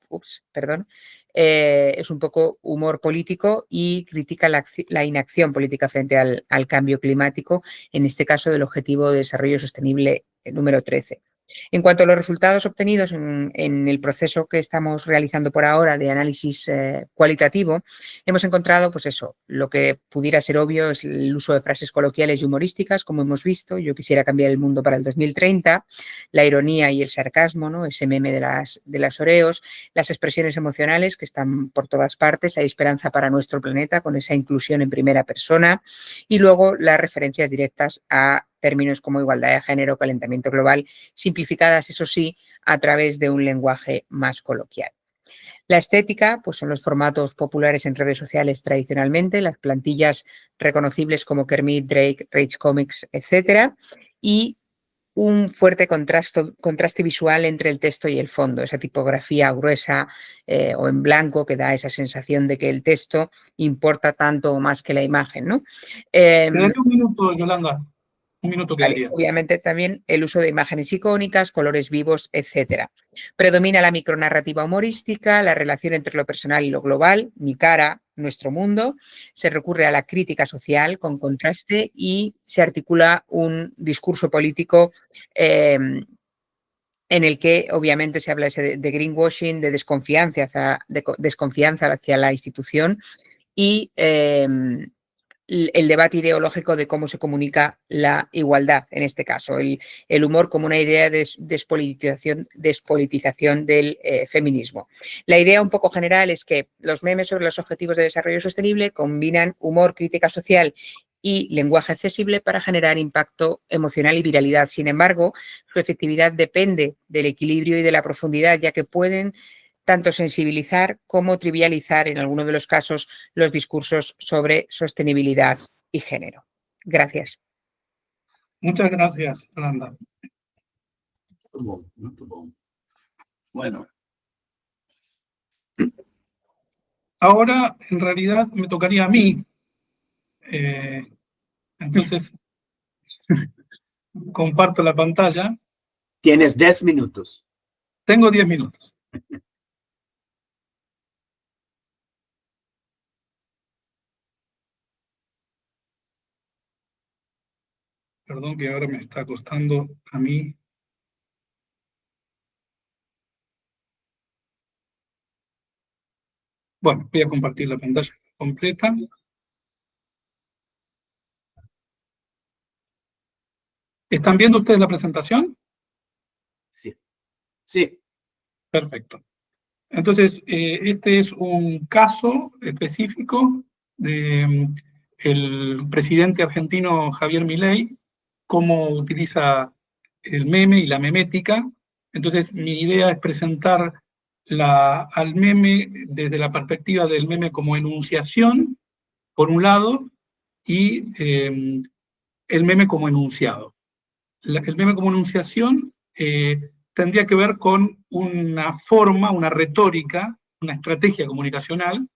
es un poco humor político y critica la inacción política frente al cambio climático, en este caso del Objetivo de Desarrollo Sostenible número 13. En cuanto a los resultados obtenidos en el proceso que estamos realizando por ahora de análisis cualitativo, hemos encontrado, pues eso, lo que pudiera ser obvio es el uso de frases coloquiales y humorísticas, como hemos visto: yo quisiera cambiar el mundo para el 2030, la ironía y el sarcasmo, ¿no? Ese meme de las Oreos, las expresiones emocionales que están por todas partes: hay esperanza para nuestro planeta, con esa inclusión en primera persona, y luego las referencias directas a términos como igualdad de género, calentamiento global, simplificadas, eso sí, a través de un lenguaje más coloquial. La estética, pues son los formatos populares en redes sociales tradicionalmente, las plantillas reconocibles como Kermit, Drake, Rage Comics, etcétera, y un fuerte contraste visual entre el texto y el fondo, esa tipografía gruesa o en blanco que da esa sensación de que el texto importa tanto o más que la imagen, ¿no? Te daría un minuto, Yolanda. Un minuto quedaría. Obviamente también el uso de imágenes icónicas, colores vivos, etcétera. Predomina la micronarrativa humorística, la relación entre lo personal y lo global, mi cara, nuestro mundo. Se recurre a la crítica social con contraste y se articula un discurso político en el que obviamente se habla de greenwashing, de desconfianza hacia la institución y el debate ideológico de cómo se comunica la igualdad, en este caso, el humor como una idea de despolitización del feminismo. La idea un poco general es que los memes sobre los objetivos de desarrollo sostenible combinan humor, crítica social y lenguaje accesible para generar impacto emocional y viralidad. Sin embargo, su efectividad depende del equilibrio y de la profundidad, ya que pueden tanto sensibilizar como trivializar en algunos de los casos los discursos sobre sostenibilidad y género. Gracias. Muchas gracias, Yolanda. Muito bom. Bueno. Ahora, en realidad, me tocaría a mí. Entonces, comparto la pantalla. Tienes 10 minutos. Tengo 10 minutos. Perdón que ahora me está costando a mí. Bueno, voy a compartir la pantalla completa. ¿Están viendo ustedes la presentación? Sí. Sí. Perfecto. Entonces, este es un caso específico del presidente argentino Javier Milei, cómo utiliza el meme y la memética. Entonces, mi idea es presentar al meme desde la perspectiva del meme como enunciación, por un lado, y el meme como enunciado. El meme como enunciación tendría que ver con una forma, una retórica, una estrategia comunicacional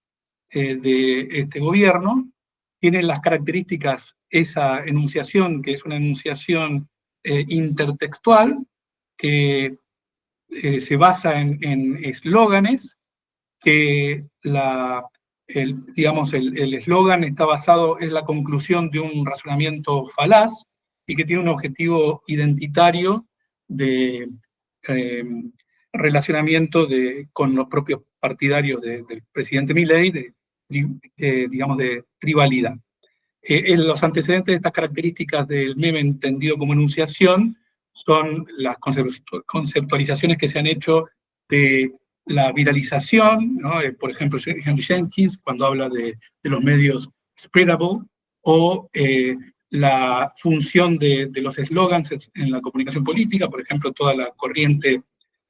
de este gobierno. Tiene las características, esa enunciación, que es una enunciación intertextual, que se basa en eslóganes, que el eslogan está basado en la conclusión de un razonamiento falaz y que tiene un objetivo identitario de relacionamiento con los propios partidarios del presidente Milei, de rivalidad. Los antecedentes de estas características del meme entendido como enunciación son las conceptualizaciones que se han hecho de la viralización, ¿no? Por ejemplo, Henry Jenkins, cuando habla de los medios spreadable, o la función de los eslogans en la comunicación política, por ejemplo, toda la corriente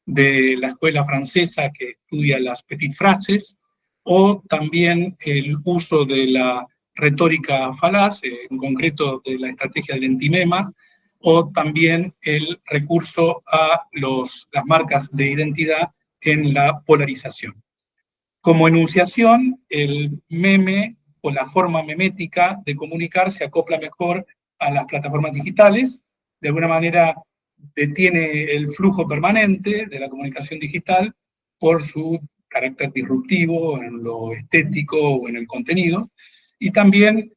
de la escuela francesa que estudia las petites phrases, o también el uso de la retórica falaz, en concreto de la estrategia del entimema, o también el recurso a las marcas de identidad en la polarización. Como enunciación, el meme o la forma memética de comunicar se acopla mejor a las plataformas digitales, de alguna manera detiene el flujo permanente de la comunicación digital por su carácter disruptivo en lo estético o en el contenido, y también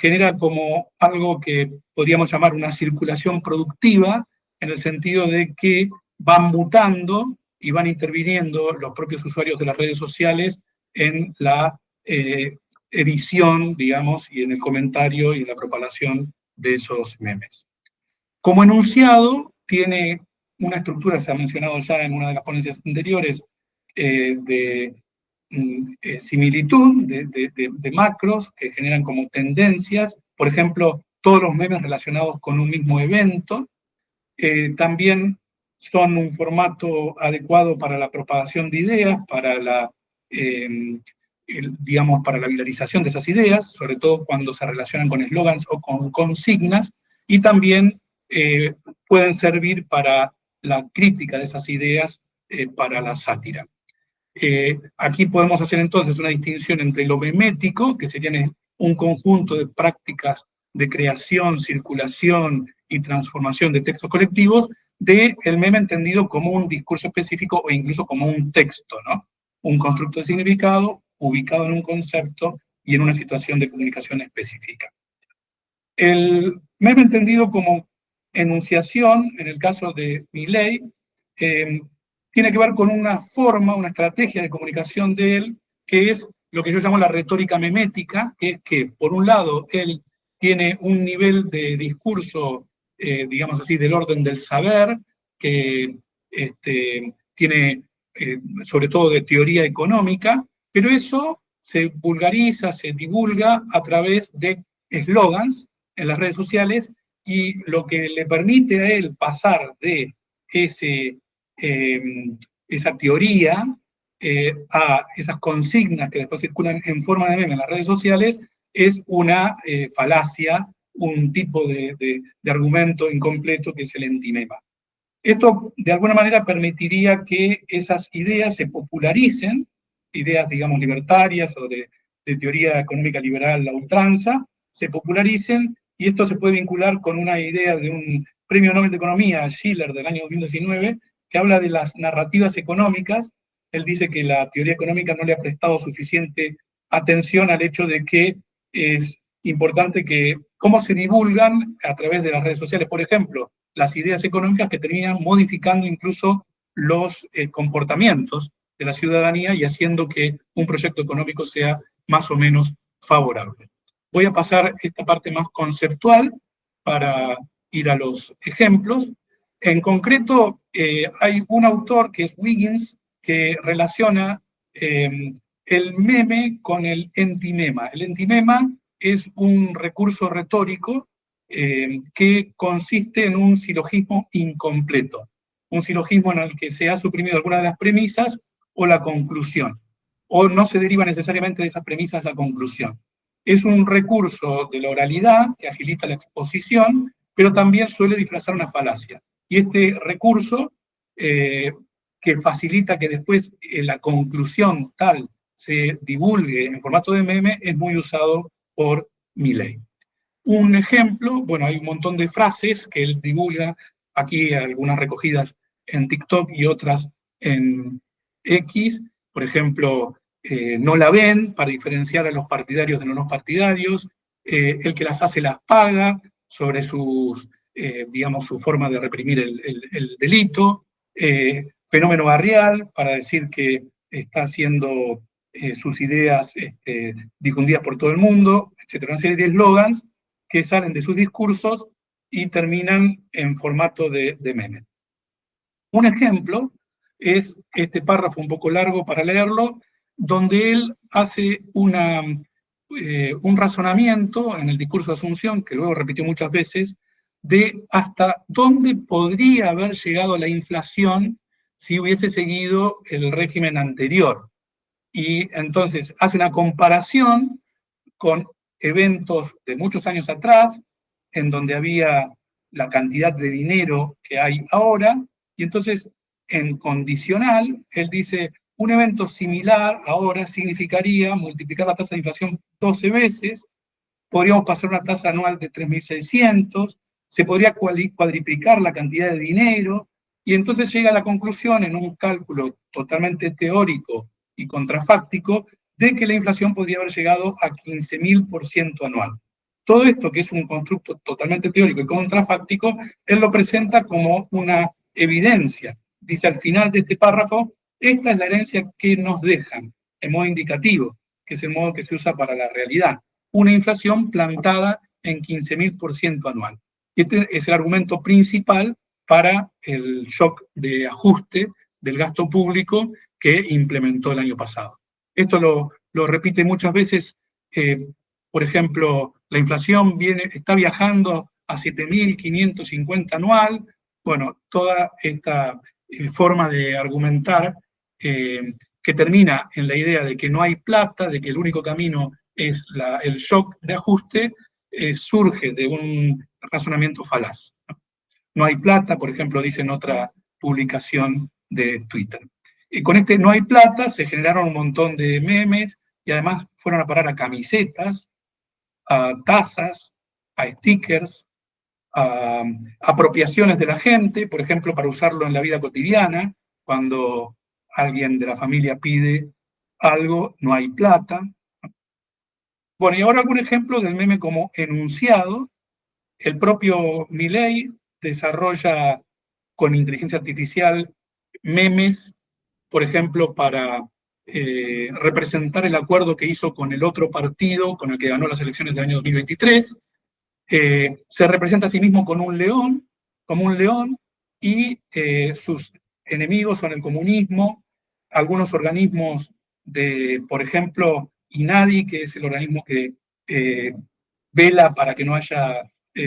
genera como algo que podríamos llamar una circulación productiva, en el sentido de que van mutando y van interviniendo los propios usuarios de las redes sociales en la edición, digamos, y en el comentario y en la propagación de esos memes. Como enunciado, tiene una estructura, se ha mencionado ya en una de las ponencias anteriores, de similitud, de macros que generan como tendencias, por ejemplo, todos los memes relacionados con un mismo evento. También son un formato adecuado para la propagación de ideas, para para la viralización de esas ideas, sobre todo cuando se relacionan con eslogans o con consignas, y también pueden servir para la crítica de esas ideas, para la sátira. Aquí podemos hacer entonces una distinción entre lo memético, que serían un conjunto de prácticas de creación, circulación y transformación de textos colectivos, del meme entendido como un discurso específico o incluso como un texto, ¿no? Un constructo de significado ubicado en un concepto y en una situación de comunicación específica. El meme entendido como enunciación, en el caso de Milei, tiene que ver con una forma, una estrategia de comunicación de él, que es lo que yo llamo la retórica memética, que es que, por un lado, él tiene un nivel de discurso, digamos así, del orden del saber, que tiene sobre todo de teoría económica, pero eso se vulgariza, se divulga a través de eslogans en las redes sociales, y lo que le permite a él pasar de esa teoría a esas consignas que después circulan en forma de meme en las redes sociales es una falacia, un tipo de argumento incompleto que es el entimema. Esto, de alguna manera, permitiría que esas ideas se popularicen, ideas, digamos, libertarias o de teoría económica liberal a ultranza, se popularicen, y esto se puede vincular con una idea de un premio Nobel de Economía, Schiller, del año 2019, que habla de las narrativas económicas. Él dice que la teoría económica no le ha prestado suficiente atención al hecho de que es importante que cómo se divulgan a través de las redes sociales, por ejemplo, las ideas económicas que terminan modificando incluso los comportamientos de la ciudadanía y haciendo que un proyecto económico sea más o menos favorable. Voy a pasar esta parte más conceptual para ir a los ejemplos. En concreto, hay un autor que es Wiggins, que relaciona el meme con el entimema. El entimema es un recurso retórico que consiste en un silogismo incompleto, un silogismo en el que se ha suprimido alguna de las premisas o la conclusión, o no se deriva necesariamente de esas premisas la conclusión. Es un recurso de la oralidad que agiliza la exposición, pero también suele disfrazar una falacia. Y este recurso, que facilita que después la conclusión tal se divulgue en formato de meme, es muy usado por Milei. Un ejemplo, bueno, hay un montón de frases que él divulga, aquí algunas recogidas en TikTok y otras en X, por ejemplo, no la ven para diferenciar a los partidarios de los no partidarios, el que las hace las paga sobre sus, digamos, su forma de reprimir el delito, fenómeno barrial para decir que está haciendo sus ideas difundidas por todo el mundo, etcétera, una serie de eslogans que salen de sus discursos y terminan en formato de memes. Un ejemplo es este párrafo un poco largo para leerlo, donde él hace un razonamiento en el discurso de Asunción, que luego repitió muchas veces, de hasta dónde podría haber llegado la inflación si hubiese seguido el régimen anterior. Y entonces hace una comparación con eventos de muchos años atrás, en donde había la cantidad de dinero que hay ahora, y entonces en condicional, él dice, un evento similar ahora significaría multiplicar la tasa de inflación 12 veces, podríamos pasar una tasa anual de 3.600, se podría cuadriplicar la cantidad de dinero, y entonces llega a la conclusión, en un cálculo totalmente teórico y contrafáctico, de que la inflación podría haber llegado a 15.000% anual. Todo esto, que es un constructo totalmente teórico y contrafáctico, él lo presenta como una evidencia. Dice al final de este párrafo, esta es la herencia que nos dejan, en modo indicativo, que es el modo que se usa para la realidad. Una inflación plantada en 15.000% anual. Este es el argumento principal para el shock de ajuste del gasto público que implementó el año pasado. Esto lo repite muchas veces, por ejemplo, la inflación está viajando a 7.550 anual. Bueno, toda esta forma de argumentar que termina en la idea de que no hay plata, de que el único camino es el shock de ajuste, surge de un razonamiento falaz. No hay plata, por ejemplo, dice en otra publicación de Twitter. Y con este no hay plata se generaron un montón de memes y además fueron a parar a camisetas, a tazas, a stickers, a apropiaciones de la gente, por ejemplo, para usarlo en la vida cotidiana, cuando alguien de la familia pide algo, no hay plata. Bueno, y ahora algún ejemplo del meme como enunciado. El propio Milei desarrolla con inteligencia artificial memes, por ejemplo, para representar el acuerdo que hizo con el otro partido, con el que ganó las elecciones del año 2023. Se representa a sí mismo con un león, como un león, y sus enemigos son el comunismo, algunos organismos de, por ejemplo, INADI, que es el organismo que vela para que no haya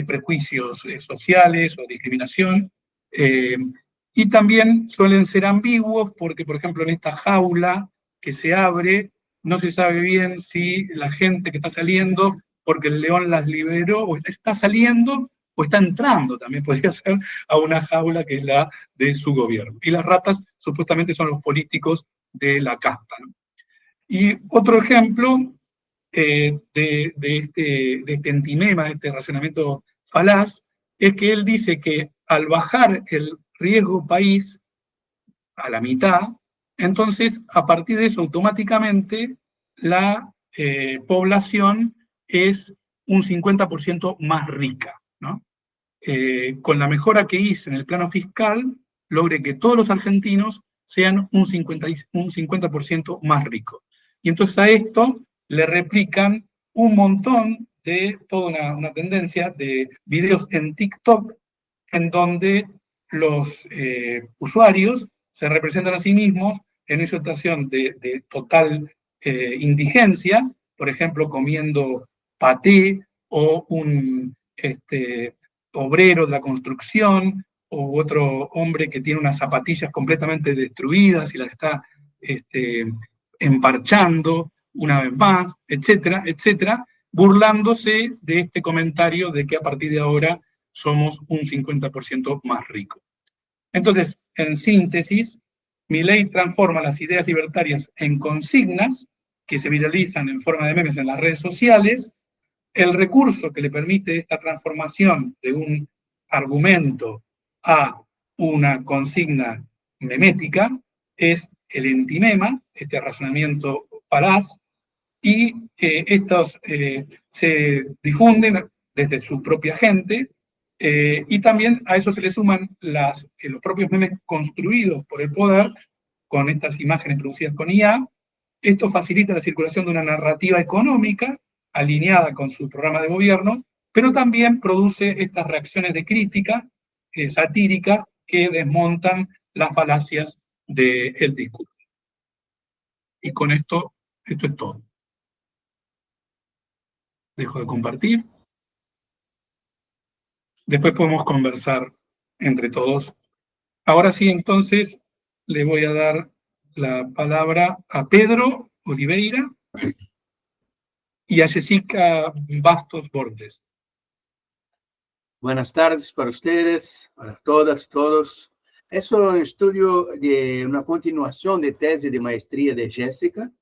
prejuicios sociales o discriminación, y también suelen ser ambiguos porque, por ejemplo, en esta jaula que se abre, no se sabe bien si la gente que está saliendo, porque el león las liberó, o está saliendo o está entrando, también podría ser, a una jaula que es la de su gobierno. Y las ratas supuestamente son los políticos de la casta, ¿no? Y otro ejemplo de este antimema, de este razonamiento falaz, es que él dice que al bajar el riesgo país a la mitad, entonces a partir de eso automáticamente la población es un 50% más rica, ¿no? Con la mejora que hice en el plano fiscal, logré que todos los argentinos sean un 50% más ricos. Y entonces a esto le replican un montón de toda una tendencia de videos en TikTok en donde los usuarios se representan a sí mismos en una situación de total indigencia, por ejemplo, comiendo paté o un obrero de la construcción o otro hombre que tiene unas zapatillas completamente destruidas y las está emparchando una vez más, etcétera, etcétera, burlándose de este comentario de que a partir de ahora somos un 50% más ricos. Entonces, en síntesis, Milei transforma las ideas libertarias en consignas que se viralizan en forma de memes en las redes sociales. El recurso que le permite esta transformación de un argumento a una consigna memética, es el entimema, este razonamiento falaz, y estos se difunden desde su propia gente, y también a eso se le suman los propios memes construidos por el poder, con estas imágenes producidas con IA. Esto facilita la circulación de una narrativa económica alineada con su programa de gobierno, pero también produce estas reacciones de crítica satírica que desmontan las falacias del discurso. Y con esto es todo. Dejo de compartir. Después podemos conversar entre todos. Ahora sí, entonces, le voy a dar la palabra a Pedro Oliveira y a Jessica Bastos Borges. Buenas tardes para ustedes, para todas, todos. Es un estudio de una continuación de tesis de maestría de Jessica,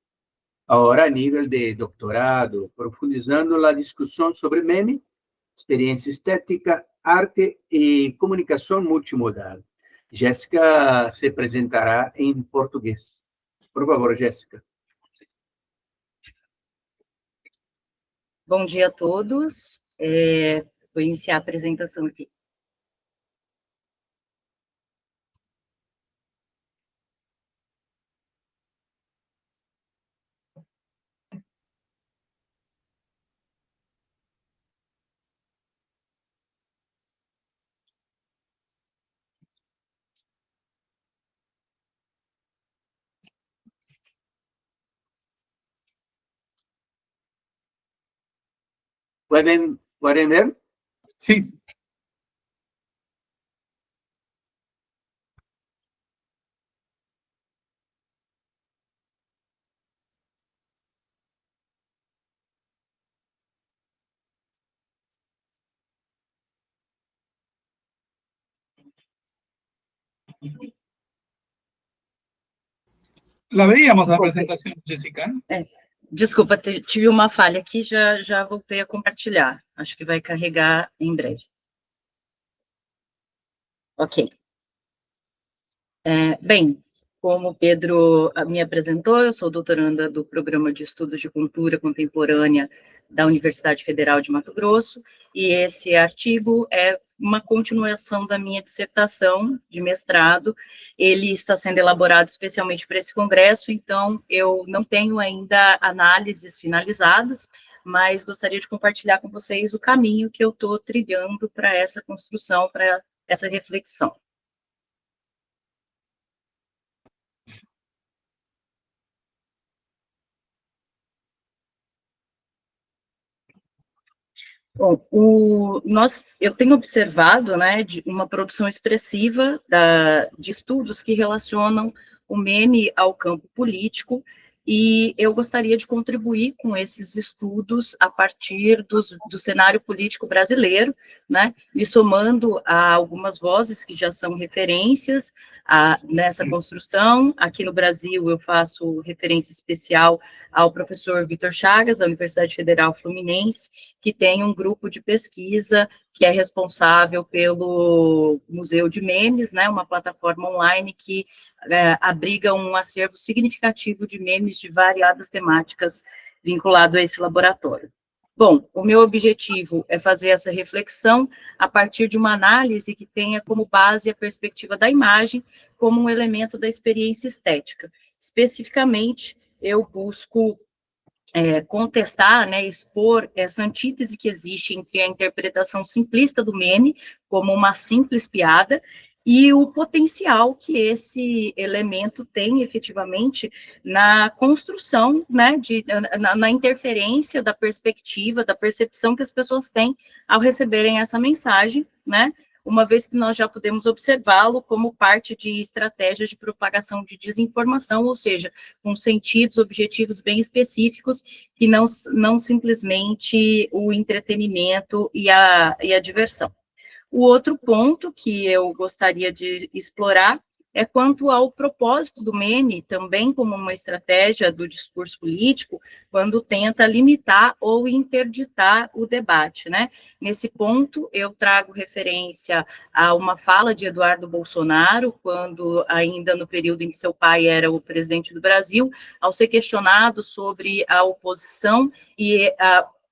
ahora a nivel de doctorado, profundizando la discusión sobre meme, experiencia estética, arte y comunicación multimodal. Jessica se presentará em português. Por favor, Jessica. Bom dia a todos. Vou iniciar a apresentação aqui. ¿Pueden ver? Sí. La veíamos la presentación, Jessica. Desculpa, tive uma falha aqui, já voltei a compartilhar. Acho que vai carregar em breve. Ok. Bem, como o Pedro me apresentou, eu sou doutoranda do Programa de Estudos de Cultura Contemporânea da Universidade Federal de Mato Grosso, e esse artigo é uma continuação da minha dissertação de mestrado. Ele está sendo elaborado especialmente para esse congresso, então eu não tenho ainda análises finalizadas, mas gostaria de compartilhar com vocês o caminho que eu estou trilhando para essa construção, para essa reflexão. Bom, eu tenho observado, né, uma produção expressiva de estudos que relacionam o meme ao campo político, e eu gostaria de contribuir com esses estudos a partir do cenário político brasileiro, né, me somando a algumas vozes que já são referências nessa construção. Aqui no Brasil, eu faço referência especial ao professor Vitor Chagas, da Universidade Federal Fluminense, que tem um grupo de pesquisa que é responsável pelo Museu de Memes, né, uma plataforma online que abriga um acervo significativo de memes de variadas temáticas vinculado a esse laboratório. Bom, o meu objetivo é fazer essa reflexão a partir de uma análise que tenha como base a perspectiva da imagem como um elemento da experiência estética. Especificamente, eu busco contestar, né, expor essa antítese que existe entre a interpretação simplista do meme, como uma simples piada, e o potencial que esse elemento tem efetivamente na construção, né, na interferência da perspectiva, da percepção que as pessoas têm ao receberem essa mensagem, né, uma vez que nós já podemos observá-lo como parte de estratégias de propagação de desinformação, ou seja, com sentidos, objetivos bem específicos, e não simplesmente o entretenimento e a diversão. O outro ponto que eu gostaria de explorar é quanto ao propósito do meme, também como uma estratégia do discurso político, quando tenta limitar ou interditar o debate, né? Nesse ponto, eu trago referência a uma fala de Eduardo Bolsonaro, quando ainda no período em que seu pai era o presidente do Brasil, ao ser questionado sobre a oposição e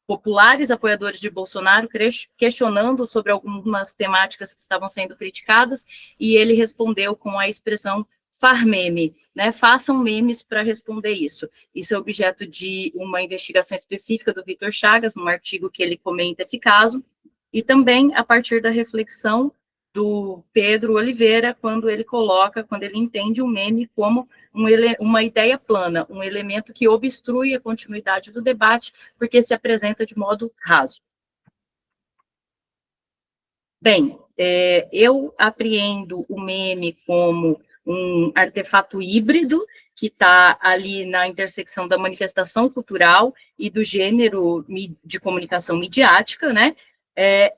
populares apoiadores de Bolsonaro questionando sobre algumas temáticas que estavam sendo criticadas, e ele respondeu com a expressão farmeme, né? Façam memes para responder isso. Isso é objeto de uma investigação específica do Vitor Chagas, num artigo que ele comenta esse caso, e também a partir da reflexão do Pedro Oliveira, quando ele entende o meme como uma ideia plana, um elemento que obstrui a continuidade do debate, porque se apresenta de modo raso. Bem, eu apreendo o meme como um artefato híbrido, que está ali na intersecção da manifestação cultural e do gênero de comunicação midiática, né,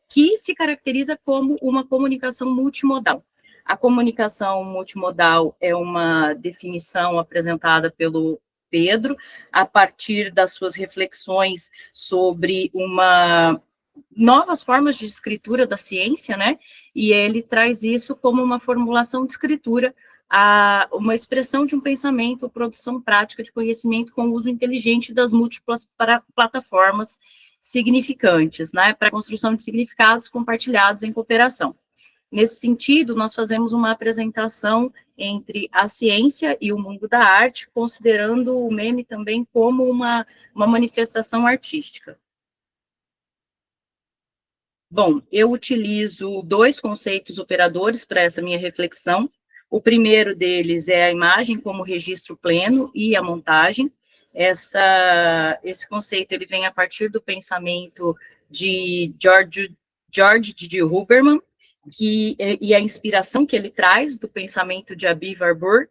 que se caracteriza como uma comunicação multimodal. A comunicação multimodal é uma definição apresentada pelo Pedro, a partir das suas reflexões sobre novas formas de escritura da ciência, né? E ele traz isso como uma formulação de escritura, uma expressão de um pensamento, produção prática de conhecimento com o uso inteligente das múltiplas plataformas significantes, né? Para a construção de significados compartilhados em cooperação. Nesse sentido, nós fazemos uma apresentação entre a ciência e o mundo da arte, considerando o meme também como uma manifestação artística. Bom, eu utilizo 2 conceitos operadores para essa minha reflexão. O primeiro deles é a imagem como registro pleno e a montagem. Esse conceito ele vem a partir do pensamento de George D. Huberman, e a inspiração que ele traz do pensamento de Abby Warburg,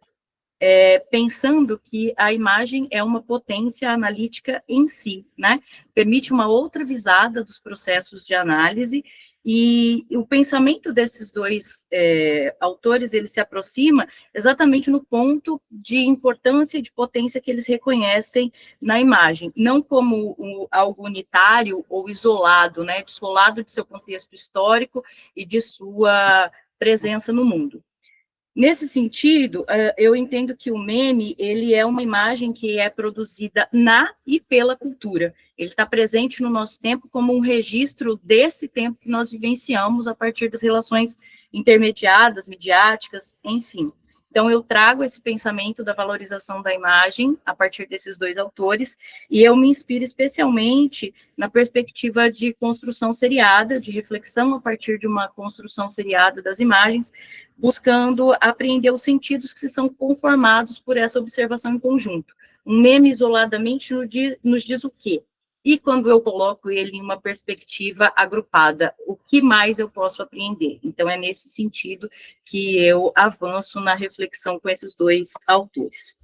pensando que a imagem é uma potência analítica em si, né? Permite uma outra visada dos processos de análise, e o pensamento desses 2 autores, ele se aproxima exatamente no ponto de importância e de potência que eles reconhecem na imagem, não como algo unitário ou isolado, né? Descolado de seu contexto histórico e de sua presença no mundo. Nesse sentido, eu entendo que o meme, ele é uma imagem que é produzida na e pela cultura. Ele está presente no nosso tempo como um registro desse tempo que nós vivenciamos a partir das relações intermediadas, midiáticas, enfim. Então, eu trago esse pensamento da valorização da imagem a partir desses 2 autores, e eu me inspiro especialmente na perspectiva de construção seriada, de reflexão a partir de uma construção seriada das imagens, buscando apreender os sentidos que são conformados por essa observação em conjunto. Um meme isoladamente nos diz o quê? E quando eu coloco ele em uma perspectiva agrupada, o que mais eu posso apreender? Então, é nesse sentido que eu avanço na reflexão com esses 2 autores.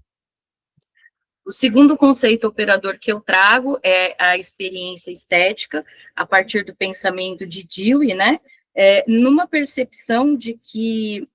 O segundo conceito operador que eu trago é a experiência estética, a partir do pensamento de Dewey, né? Numa percepção de que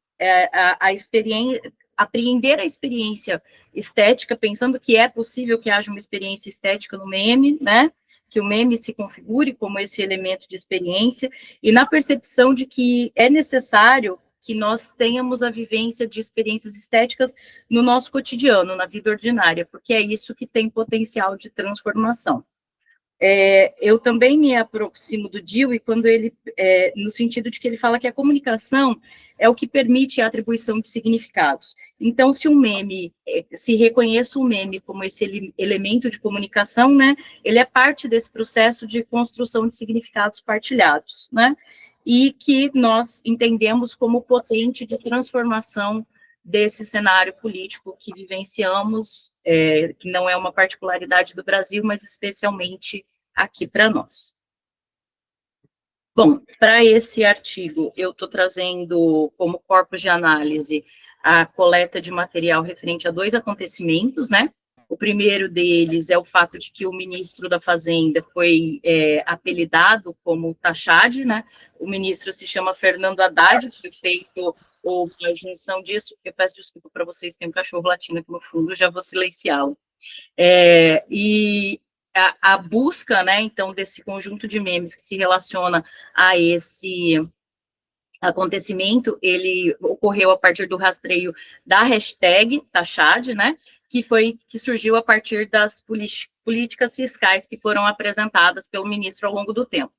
apreender a experiência estética, pensando que é possível que haja uma experiência estética no meme, né? Que o meme se configure como esse elemento de experiência, e na percepção de que é necessário que nós tenhamos a vivência de experiências estéticas no nosso cotidiano, na vida ordinária, porque é isso que tem potencial de transformação. Eu também me aproximo do Dewey quando ele, no sentido de que ele fala que a comunicação é o que permite a atribuição de significados. Então, se um meme, se reconheça o meme como esse elemento de comunicação, né, ele é parte desse processo de construção de significados partilhados, né, e que nós entendemos como potente de transformação desse cenário político que vivenciamos, que não é uma particularidade do Brasil, mas especialmente aqui para nós. Bom, para esse artigo, eu estou trazendo como corpus de análise a coleta de material referente a 2 acontecimentos, né? O primeiro deles é o fato de que o ministro da Fazenda foi apelidado como Tachad, né? O ministro se chama Fernando Haddad, foi feito ou a junção disso, eu peço desculpa para vocês, tem um cachorro latindo aqui no fundo, já vou silenciá-lo. E a busca, né, então, desse conjunto de memes que se relaciona a esse acontecimento, ele ocorreu a partir do rastreio da hashtag Taxad, né, que surgiu a partir das políticas fiscais que foram apresentadas pelo ministro ao longo do tempo.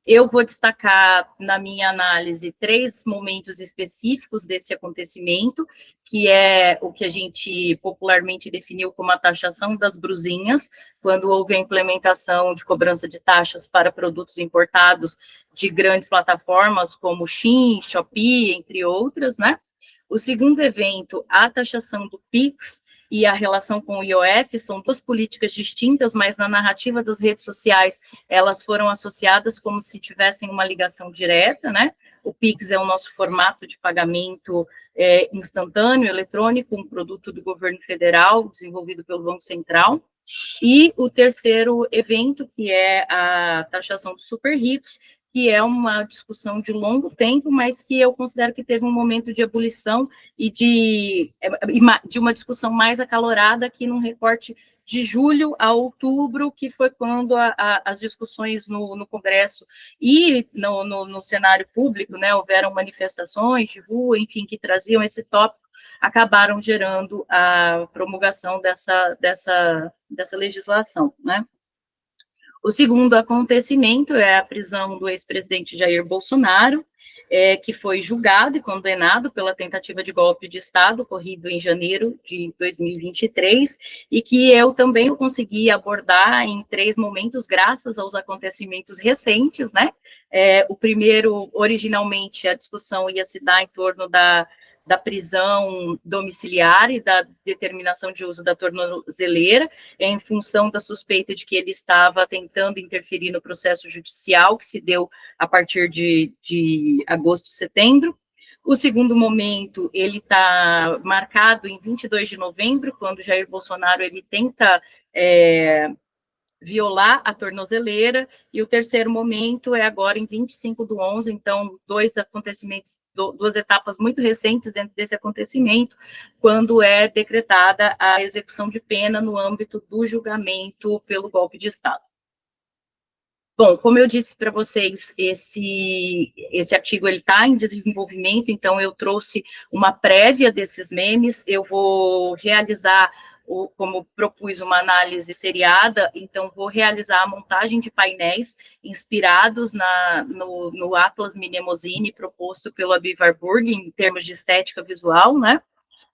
Eu vou destacar, na minha análise, 3 momentos específicos desse acontecimento, que é o que a gente popularmente definiu como a taxação das brusinhas, quando houve a implementação de cobrança de taxas para produtos importados de grandes plataformas como Shein, Shopee, entre outras, né? O segundo evento, a taxação do Pix, e a relação com o IOF são 2 políticas distintas, mas na narrativa das redes sociais elas foram associadas como se tivessem uma ligação direta, né? O Pix é o nosso formato de pagamento instantâneo, eletrônico, um produto do governo federal, desenvolvido pelo Banco Central. E o terceiro evento, que é a taxação dos super ricos, que é uma discussão de longo tempo, mas que eu considero que teve um momento de ebulição e de uma discussão mais acalorada aqui num recorte de julho a outubro, que foi quando as discussões no Congresso e no cenário público, né, houveram manifestações de rua, enfim, que traziam esse tópico, acabaram gerando a promulgação dessa legislação, né. O segundo acontecimento é a prisão do ex-presidente Jair Bolsonaro, que foi julgado e condenado pela tentativa de golpe de Estado ocorrido em janeiro de 2023, e que eu também consegui abordar em 3 momentos, graças aos acontecimentos recentes, né? O primeiro, originalmente, a discussão ia se dar em torno da prisão domiciliar e da determinação de uso da tornozeleira, em função da suspeita de que ele estava tentando interferir no processo judicial, que se deu a partir de agosto, setembro. O segundo momento, ele está marcado em 22 de novembro, quando Jair Bolsonaro ele tenta violar a tornozeleira, e o terceiro momento é agora em 25/11, então 2 acontecimentos, 2 etapas muito recentes dentro desse acontecimento, quando é decretada a execução de pena no âmbito do julgamento pelo golpe de Estado. Bom, como eu disse para vocês, esse artigo está em desenvolvimento, então eu trouxe uma prévia desses memes, eu vou realizar, como propus uma análise seriada, então vou realizar a montagem de painéis inspirados no Atlas Mnemosine proposto pelo Abby Warburg, em termos de estética visual, né?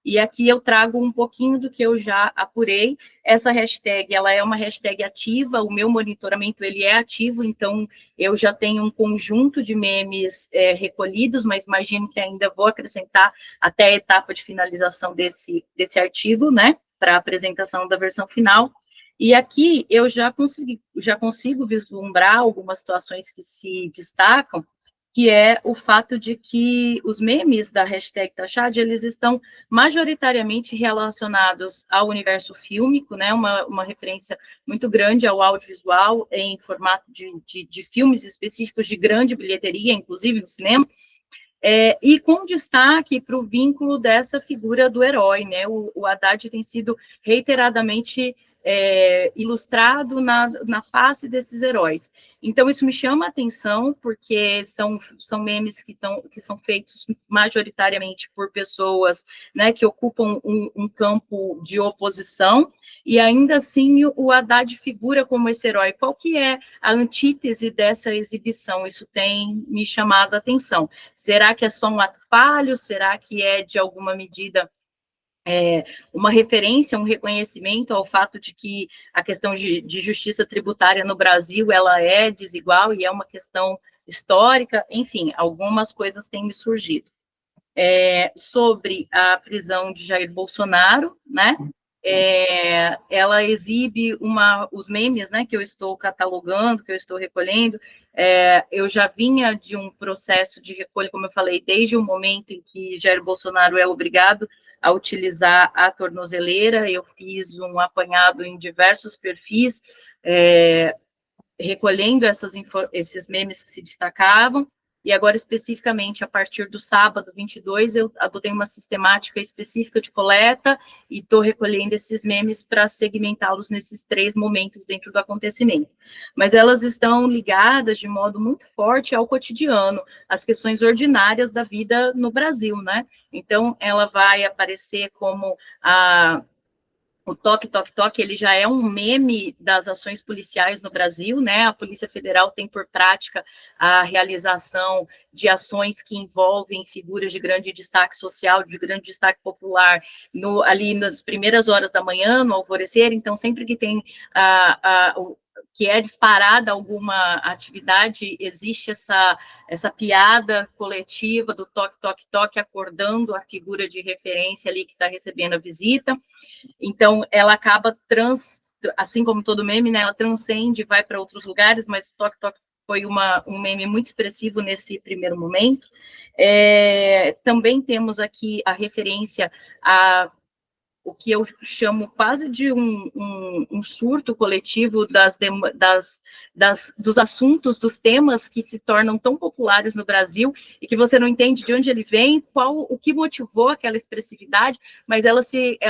E aqui eu trago um pouquinho do que eu já apurei. Essa hashtag, ela é uma hashtag ativa, o meu monitoramento, ele é ativo, então eu já tenho um conjunto de memes recolhidos, mas imagino que ainda vou acrescentar até a etapa de finalização desse artigo, né, para a apresentação da versão final. E aqui eu já consigo vislumbrar algumas situações que se destacam, que é o fato de que os memes da hashtag Taxad, eles estão majoritariamente relacionados ao universo fílmico, né, uma referência muito grande ao audiovisual em formato de filmes específicos de grande bilheteria, inclusive no cinema, e com destaque para o vínculo dessa figura do herói, né, o Haddad tem sido reiteradamente ilustrado na face desses heróis. Então, isso me chama a atenção, porque são memes que são feitos majoritariamente por pessoas, né, que ocupam um campo de oposição, e ainda assim o Haddad figura como esse herói. Qual que é a antítese dessa exibição? Isso tem me chamado a atenção. Será que é só um ato falho? Será que é, de alguma medida, uma referência, um reconhecimento ao fato de que a questão de justiça tributária no Brasil, ela é desigual e é uma questão histórica? Enfim, algumas coisas têm me surgido. Sobre a prisão de Jair Bolsonaro, né, ela exibe os memes, né, que eu estou catalogando, que eu estou recolhendo. Eu já vinha de um processo de recolha, como eu falei, desde o momento em que Jair Bolsonaro é obrigado a utilizar a tornozeleira. Eu fiz um apanhado em diversos perfis, recolhendo esses memes que se destacavam. e agora especificamente a partir do sábado 22, eu adotei uma sistemática específica de coleta e estou recolhendo esses memes para segmentá-los nesses 3 momentos dentro do acontecimento. Mas elas estão ligadas de modo muito forte ao cotidiano, às questões ordinárias da vida no Brasil, né? Então, ela vai aparecer como o toque, toque, toque, ele já é um meme das ações policiais no Brasil, né? A Polícia Federal tem por prática a realização de ações que envolvem figuras de grande destaque social, de grande destaque popular, ali nas primeiras horas da manhã, no alvorecer. Então, sempre que tem que é disparada alguma atividade, existe essa piada coletiva do toque, toque, toque, acordando a figura de referência ali que está recebendo a visita. Então, ela acaba assim como todo meme, né, ela transcende, vai para outros lugares, mas o toque, toque foi um meme muito expressivo nesse primeiro momento. Também temos aqui a referência a o que eu chamo quase de um surto coletivo dos assuntos, dos temas que se tornam tão populares no Brasil e que você não entende de onde ele vem, o que motivou aquela expressividade, mas ela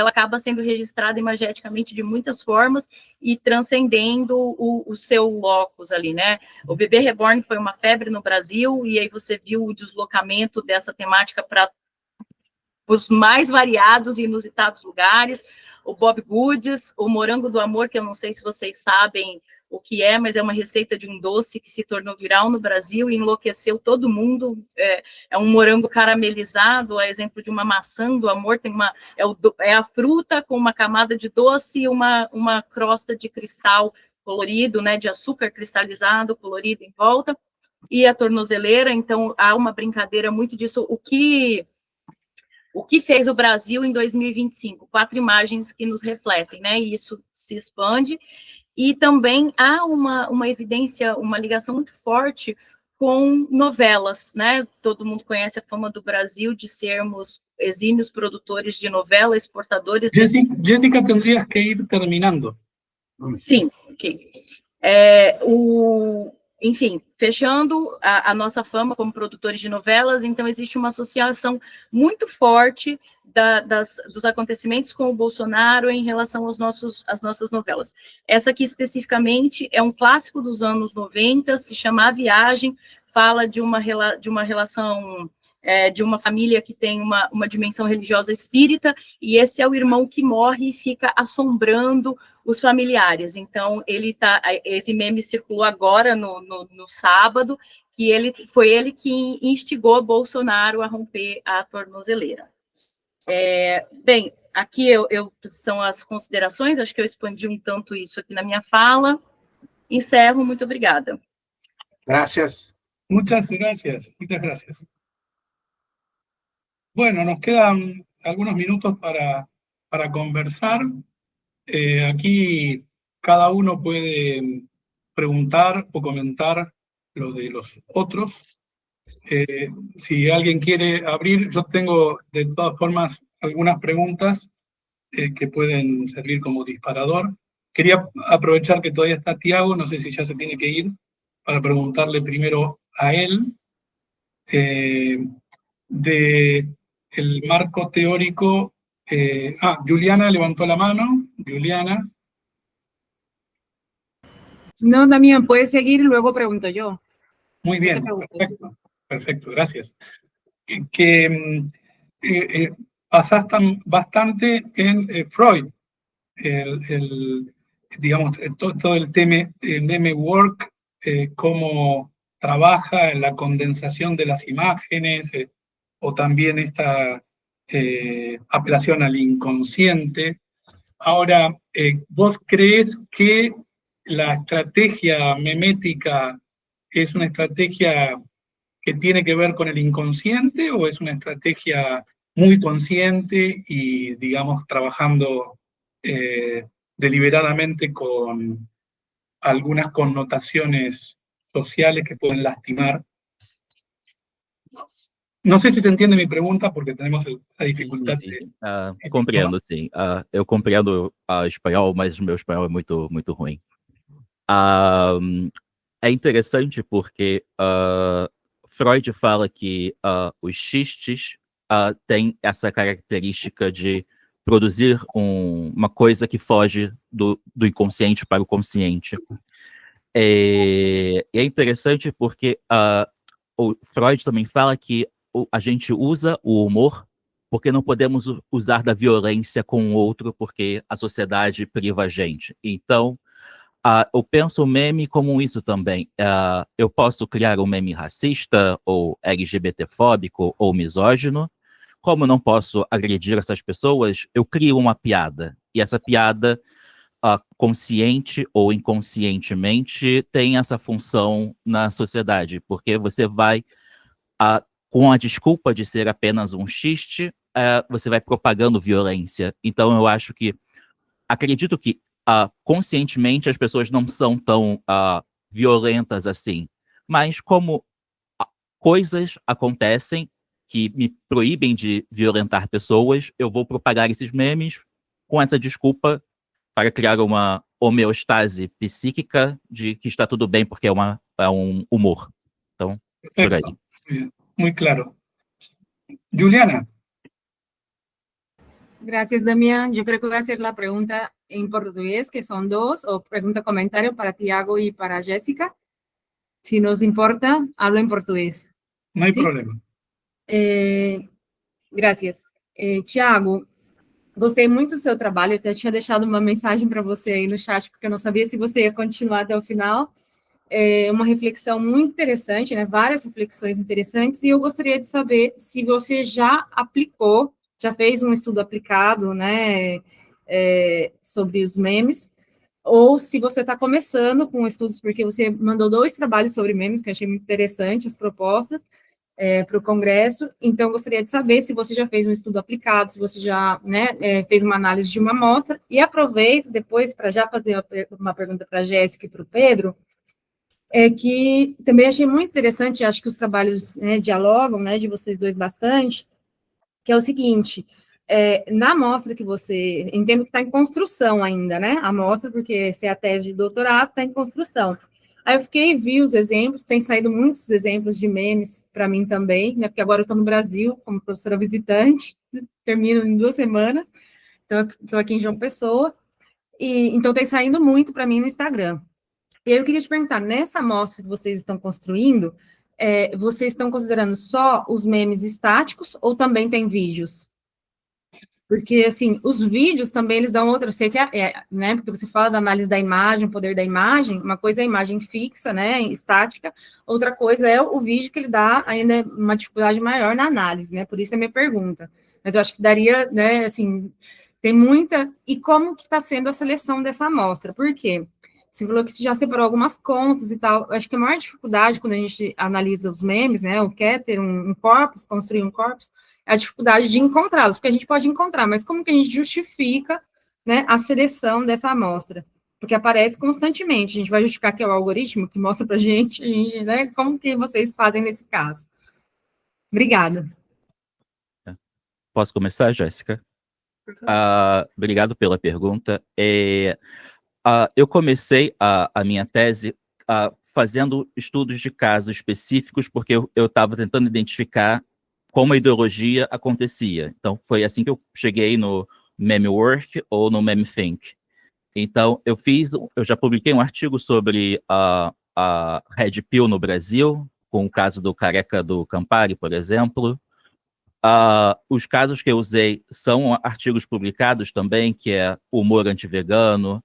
acaba sendo registrada imageticamente de muitas formas e transcendendo o seu locus ali, né? O Bebê Reborn foi uma febre no Brasil e aí você viu o deslocamento dessa temática para os mais variados e inusitados lugares, o Bob Goods, o morango do amor, que eu não sei se vocês sabem o que é, mas é uma receita de um doce que se tornou viral no Brasil e enlouqueceu todo mundo, é um morango caramelizado, a exemplo de uma maçã do amor, é a fruta com uma camada de doce e uma crosta de cristal colorido, né, de açúcar cristalizado, colorido em volta, e a tornozeleira. Então há uma brincadeira muito disso, o que fez o Brasil em 2025? 4 imagens que nos refletem, né? E isso se expande. E também há uma evidência, uma ligação muito forte com novelas, né? Todo mundo conhece a fama do Brasil de sermos exímios produtores de novela, exportadores... Jessica, tendrías que ir terminando. Sim, ok. Enfim, fechando a nossa fama como produtores de novelas, então existe uma associação muito forte dos acontecimentos com o Bolsonaro em relação às nossas novelas. Essa aqui, especificamente, é um clássico dos anos 90, se chama A Viagem, fala de uma relação... de uma família que tem uma dimensão religiosa espírita, e esse é o irmão que morre e fica assombrando os familiares. Então, esse meme circulou agora no sábado, que foi ele que instigou Bolsonaro a romper a tornozeleira. Bem, aqui são as considerações, acho que eu expandi um tanto isso aqui na minha fala. Encerro, muito obrigada. Gracias. Muchas gracias, muchas gracias. Bueno, nos quedan algunos minutos para conversar. Aquí cada uno puede preguntar o comentar lo de los otros. Si alguien quiere abrir, yo tengo de todas formas algunas preguntas que pueden servir como disparador. Quería aprovechar que todavía está Tiago, no sé si ya se tiene que ir, para preguntarle primero a él el marco teórico. Juliana levantó la mano. Juliana. No, Damián, puedes seguir y luego pregunto yo. Muy bien, perfecto, gracias. Pasaste bastante en Freud, digamos, todo el tema meme work, cómo trabaja en la condensación de las imágenes, o también esta apelación al inconsciente. Ahora, ¿vos crees que la estrategia memética es una estrategia que tiene que ver con el inconsciente o es una estrategia muy consciente y, digamos, trabajando deliberadamente con algunas connotaciones sociales que pueden lastimar? Não sei se você entende minha pergunta, porque temos a dificuldade. Sim. Compreendo, sim. Eu compreendo espanhol, mas o meu espanhol é muito, muito ruim. É interessante porque Freud fala que os xistes têm essa característica de produzir uma coisa que foge do inconsciente para o consciente. E é interessante porque o Freud também fala que a gente usa o humor porque não podemos usar da violência com o outro, porque a sociedade priva a gente. Então, eu penso o meme como isso também. Eu posso criar um meme racista, ou LGBT-fóbico, ou misógino. Como eu não posso agredir essas pessoas, eu crio uma piada. E essa piada, consciente ou inconscientemente, tem essa função na sociedade, porque você vai, com a desculpa de ser apenas um xiste, você vai propagando violência. Então, eu acho que, acredito que conscientemente as pessoas não são tão violentas assim, mas como coisas acontecem que me proíbem de violentar pessoas, eu vou propagar esses memes com essa desculpa para criar uma homeostase psíquica de que está tudo bem porque é um humor. Então, por aí. Muy claro. Juliana. Gracias, Damián. Yo creo que voy a hacer la pregunta en portugués, que son dos, o pregunta-comentario para Tiago y para Jéssica. Si nos importa, hablo en portugués. No hay ¿Sí? problema. Gracias. Tiago, gostei muito do seu trabalho. Eu até tinha deixado uma mensagem para você aí no chat, porque eu não sabia se você ia continuar até o final. É uma reflexão muito interessante, né? Várias reflexões interessantes, e eu gostaria de saber se você já aplicou, já fez um estudo aplicado, né, sobre os memes, ou se você está começando com estudos, porque você mandou 2 trabalhos sobre memes, que eu achei muito interessante, as propostas, para o Congresso. Então, eu gostaria de saber se você já fez um estudo aplicado, se você já, né, fez uma análise de uma amostra, e aproveito depois para já fazer uma pergunta para a Jéssica e para o Pedro, que também achei muito interessante, acho que os trabalhos, né, dialogam, né, de vocês dois bastante, que é o seguinte, na amostra que você, entendo que está em construção ainda, né, a amostra, porque se é a tese de doutorado, está em construção. Aí eu vi os exemplos, tem saído muitos exemplos de memes para mim também, né, porque agora eu estou no Brasil como professora visitante, termino em 2 semanas, então estou aqui em João Pessoa, e então tem saindo muito para mim no Instagram. E aí eu queria te perguntar, nessa amostra que vocês estão construindo, vocês estão considerando só os memes estáticos ou também tem vídeos? Porque, assim, os vídeos também, eles dão outra, eu sei que né, porque você fala da análise da imagem, o poder da imagem, uma coisa é a imagem fixa, né, estática, outra coisa é o vídeo que ele dá ainda uma dificuldade maior na análise, né, por isso é a minha pergunta. Mas eu acho que daria, né, assim, tem muita... E como que está sendo a seleção dessa amostra? Por quê? Você falou que você já separou algumas contas e tal. Eu acho que a maior dificuldade quando a gente analisa os memes, né, ou quer ter um corpus, construir um corpus, é a dificuldade de encontrá-los, porque a gente pode encontrar, mas como que a gente justifica, né, a seleção dessa amostra? Porque aparece constantemente, a gente vai justificar que é o algoritmo que mostra para a gente, né, como que vocês fazem nesse caso? Obrigada. Posso começar, Jéssica? Obrigado pela pergunta. Eu comecei a minha tese fazendo estudos de casos específicos, porque eu estava tentando identificar como a ideologia acontecia. Então, foi assim que eu cheguei no Memework ou no MemeThink. Então, eu já publiquei um artigo sobre a Red Pill no Brasil, com o caso do Careca do Campari, por exemplo. Os casos que eu usei são artigos publicados também, que é humor antivegano,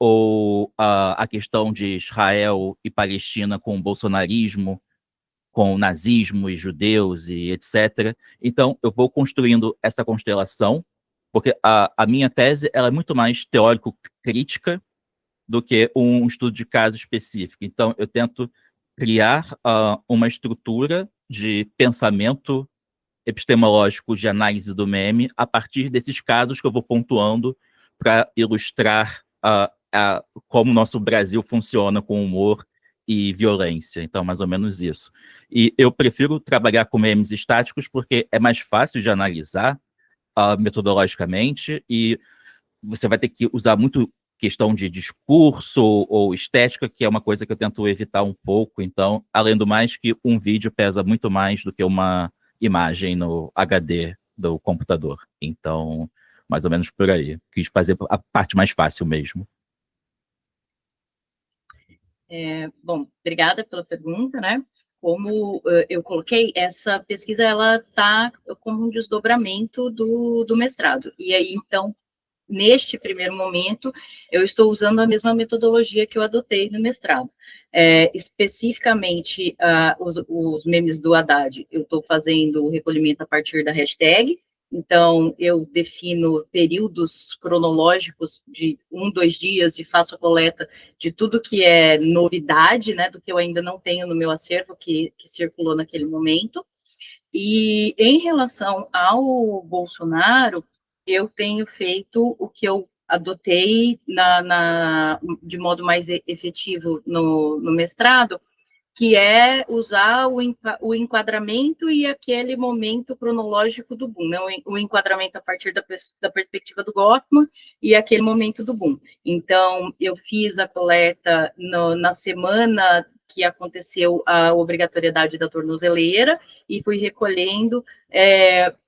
ou a questão de Israel e Palestina com o bolsonarismo, com o nazismo e judeus e etc. Então, eu vou construindo essa constelação, porque a minha tese ela é muito mais teórico-crítica do que um estudo de caso específico. Então, eu tento criar uma estrutura de pensamento epistemológico de análise do meme a partir desses casos que eu vou pontuando para ilustrar como o nosso Brasil funciona com humor e violência. Então, mais ou menos isso. E eu prefiro trabalhar com memes estáticos porque é mais fácil de analisar metodologicamente e você vai ter que usar muito questão de discurso ou estética, que é uma coisa que eu tento evitar um pouco. Então, além do mais, que um vídeo pesa muito mais do que uma imagem no HD do computador. Então, mais ou menos por aí. Quis fazer a parte mais fácil mesmo. Bom, obrigada pela pergunta, né? Como eu coloquei, essa pesquisa, ela está como um desdobramento do mestrado. E aí, então, neste primeiro momento, eu estou usando a mesma metodologia que eu adotei no mestrado. Especificamente, os memes do Haddad, eu estou fazendo o recolhimento a partir da hashtag. Então, eu defino períodos cronológicos de 1, 2 dias e faço a coleta de tudo que é novidade, né, do que eu ainda não tenho no meu acervo, que circulou naquele momento. E em relação ao Bolsonaro, eu tenho feito o que eu adotei de modo mais efetivo no mestrado, que é usar o enquadramento e aquele momento cronológico do boom, né? O enquadramento a partir da perspectiva do Goffman e aquele momento do boom. Então, eu fiz a coleta na semana que aconteceu a obrigatoriedade da tornozeleira e fui recolhendo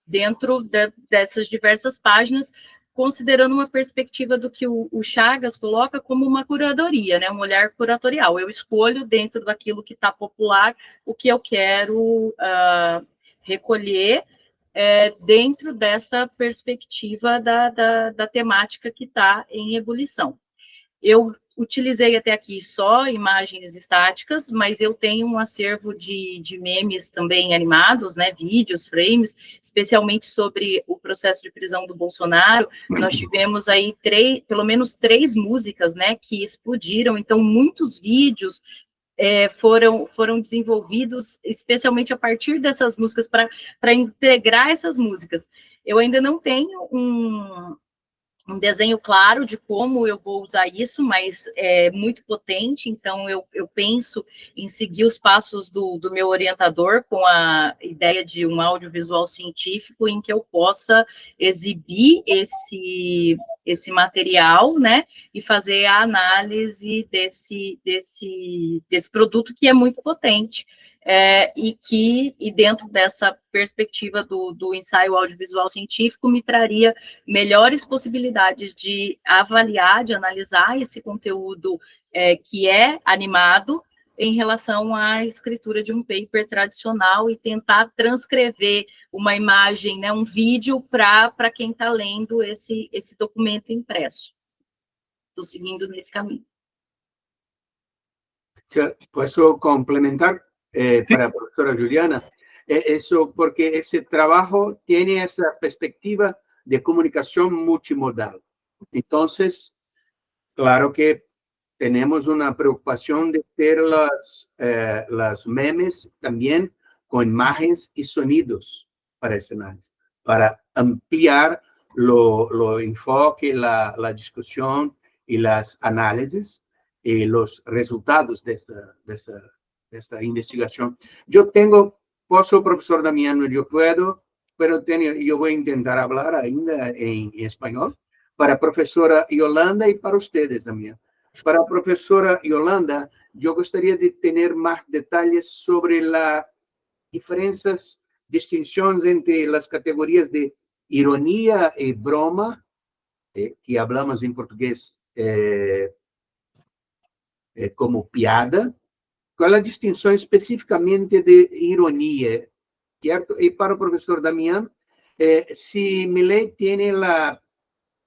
dentro dessas diversas páginas, considerando uma perspectiva do que o Chagas coloca como uma curadoria, né, um olhar curatorial. Eu escolho, dentro daquilo que está popular, o que eu quero recolher dentro dessa perspectiva da temática que está em ebulição. Eu utilizei até aqui só imagens estáticas, mas eu tenho um acervo de memes também animados, né, vídeos, frames, especialmente sobre o processo de prisão do Bolsonaro. Nós tivemos aí pelo menos 3 músicas, né, que explodiram, então muitos vídeos foram desenvolvidos especialmente a partir dessas músicas para integrar essas músicas. Eu ainda não tenho um desenho claro de como eu vou usar isso, mas é muito potente, então eu penso em seguir os passos do meu orientador com a ideia de um audiovisual científico em que eu possa exibir esse material, né, e fazer a análise desse produto que é muito potente. E dentro dessa perspectiva do ensaio audiovisual científico, me traria melhores possibilidades de avaliar, de analisar esse conteúdo que é animado em relação à escritura de um paper tradicional e tentar transcrever uma imagem, né, um vídeo para quem está lendo esse documento impresso. Estou seguindo nesse caminho. Posso complementar? Para la profesora Juliana, eso porque ese trabajo tiene esa perspectiva de comunicación multimodal. Entonces, claro que tenemos una preocupación de ter las memes también con imágenes y sonidos para ese análisis, para ampliar lo enfoque, la discusión y las análisis y los resultados de esta investigación. Yo posso, profesor Damiano, yo puedo, pero yo voy a intentar hablar ainda en español para a professora Yolanda y para ustedes también. Para a professora Yolanda, yo gustaría de tener más detalles sobre las diferencias, distinciones entre las categorías de ironía y broma, que hablamos en portugués como piada. ¿Cuál es la distinción específicamente de ironía? ¿Cierto? Y para el profesor Damián, si Milei tiene la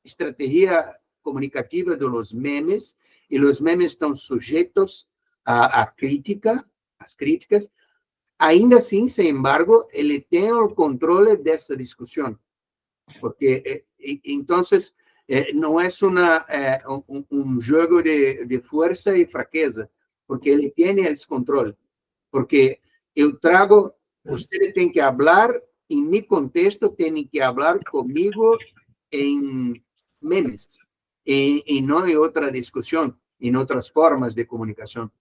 estrategia comunicativa de los memes, y los memes están sujetos a crítica, las críticas, ainda así, sin embargo, él tiene el control de esta discusión. Porque entonces no es un juego de fuerza y fraqueza, porque ele tem esse controle. Porque eu trago, você tem que falar, em meu contexto, tem que falar comigo em memes, e não em outra discussão, em outras formas de comunicação.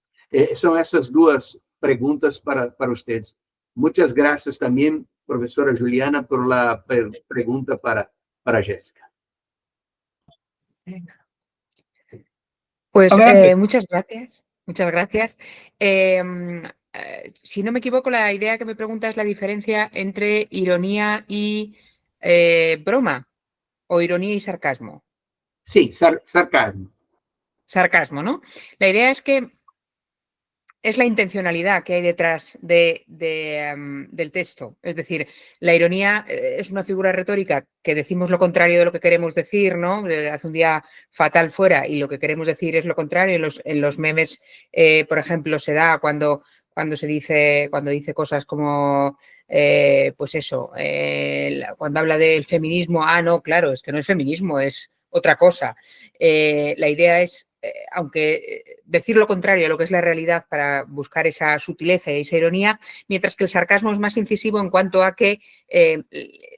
São essas 2 perguntas para vocês. Muitas graças também, professora Juliana, por a pergunta para Jéssica. Pues Adelante. muchas gracias, muchas gracias. Si no me equivoco, la idea que me pregunta es la diferencia entre ironía y broma, o ironía y sarcasmo. Sí, sarcasmo. Sarcasmo, ¿no? La idea es que es la intencionalidad que hay detrás del texto. Es decir, la ironía es una figura retórica que decimos lo contrario de lo que queremos decir, ¿no? Hace un día fatal fuera y lo que queremos decir es lo contrario. En los memes, por ejemplo, se da cuando dice cosas como, pues eso, cuando habla del feminismo, no, claro, es que no es feminismo, es otra cosa. La idea es, aunque decir lo contrario a lo que es la realidad para buscar esa sutileza y esa ironía, mientras que el sarcasmo es más incisivo en cuanto a que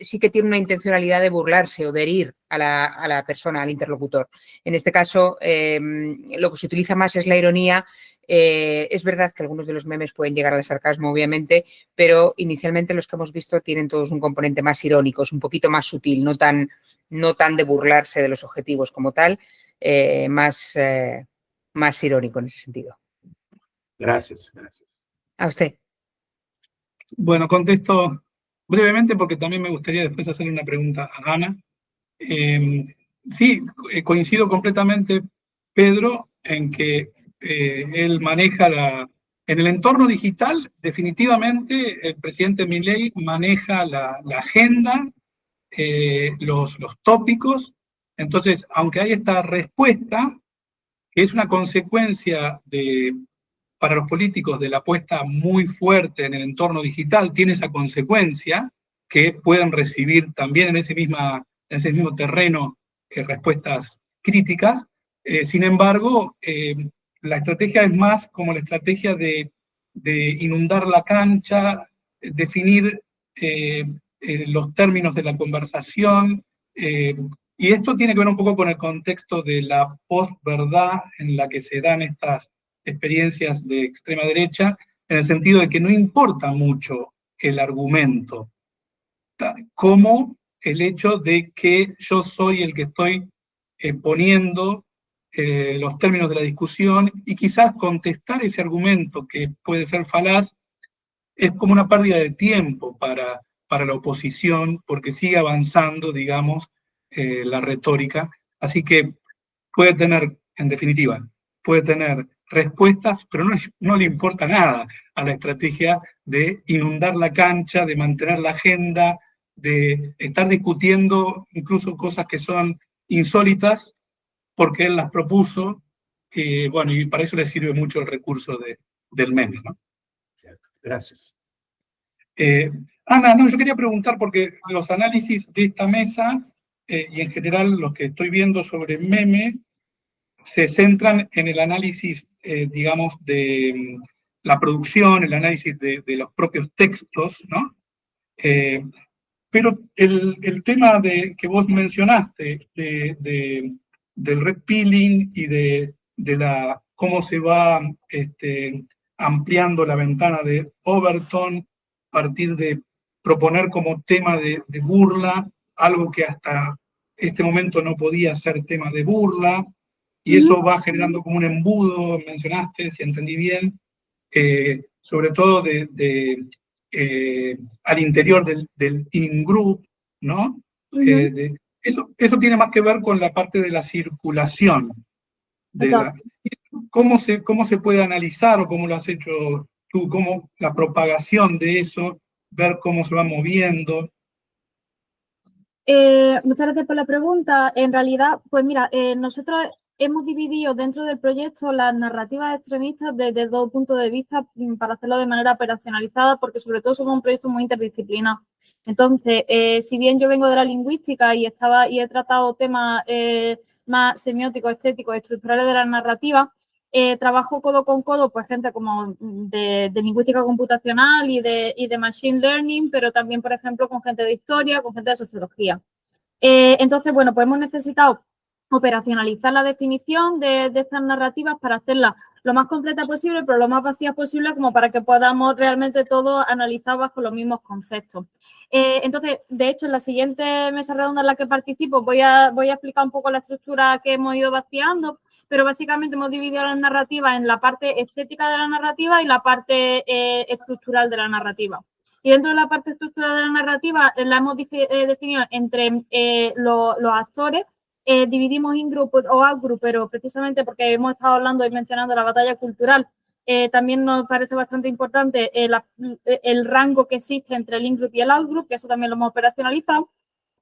sí que tiene una intencionalidad de burlarse o de herir a la persona, al interlocutor. En este caso, lo que se utiliza más es la ironía. Es verdad que algunos de los memes pueden llegar al sarcasmo, obviamente, pero inicialmente los que hemos visto tienen todos un componente más irónico, es un poquito más sutil, no tan de burlarse de los objetivos como tal, más irónico en ese sentido. Gracias. A usted. Bueno, contesto brevemente porque también me gustaría después hacer una pregunta a Ana. Sí, coincido completamente, Pedro, en que él maneja en el entorno digital, definitivamente el presidente Milei maneja la agenda, los tópicos. Entonces, aunque hay esta respuesta, que es una consecuencia para los políticos de la apuesta muy fuerte en el entorno digital, tiene esa consecuencia que pueden recibir también en ese mismo terreno respuestas críticas. Sin embargo, la estrategia es más como la estrategia de inundar la cancha, definir los términos de la conversación, y esto tiene que ver un poco con el contexto de la posverdad en la que se dan estas experiencias de extrema derecha, en el sentido de que no importa mucho el argumento, como el hecho de que yo soy el que estoy poniendo los términos de la discusión, y quizás contestar ese argumento que puede ser falaz es como una pérdida de tiempo para la oposición, porque sigue avanzando, digamos, la retórica. Así que puede tener, en definitiva, puede tener respuestas, pero no le importa nada a la estrategia de inundar la cancha, de mantener la agenda, de estar discutiendo incluso cosas que son insólitas, porque él las propuso, bueno, y para eso le sirve mucho el recurso del meme, ¿no? Gracias. Ana, no, yo quería preguntar, porque los análisis de esta mesa, y en general los que estoy viendo sobre meme, se centran en el análisis, digamos, de la producción, el análisis de los propios textos, ¿no? Pero el tema que vos mencionaste, del red pilling y de cómo se va ampliando la ventana de Overton a partir de proponer como tema de burla algo que hasta este momento no podía ser tema de burla, y eso va generando como un embudo, mencionaste, si entendí bien, sobre todo al interior del in-group, ¿no? Eso tiene más que ver con la parte de la circulación. ¿Cómo se puede analizar, o cómo lo has hecho tú, cómo la propagación de eso, ver cómo se va moviendo? Muchas gracias por la pregunta. En realidad, pues mira, nosotros hemos dividido dentro del proyecto las narrativas extremistas desde dos puntos de vista para hacerlo de manera operacionalizada, porque sobre todo somos un proyecto muy interdisciplinar. Entonces, si bien yo vengo de la lingüística y he tratado temas más semióticos, estéticos, estructurales de la narrativa, trabajo codo con codo, pues gente como de lingüística computacional y de machine learning, pero también, por ejemplo, con gente de historia, con gente de sociología. Entonces, bueno, pues hemos necesitado operacionalizar la definición de estas narrativas para hacerla lo más completa posible, pero lo más vacía posible, como para que podamos realmente todo analizar bajo los mismos conceptos. Entonces, de hecho, en la siguiente mesa redonda en la que participo voy a explicar un poco la estructura que hemos ido vaciando, pero básicamente hemos dividido la narrativa en la parte estética de la narrativa y la parte estructural de la narrativa. Y dentro de la parte estructural de la narrativa la hemos definido entre los actores. Dividimos in-group o out-group, pero precisamente porque hemos estado hablando y mencionando la batalla cultural, también nos parece bastante importante el rango que existe entre el in-group y el out-group, que eso también lo hemos operacionalizado,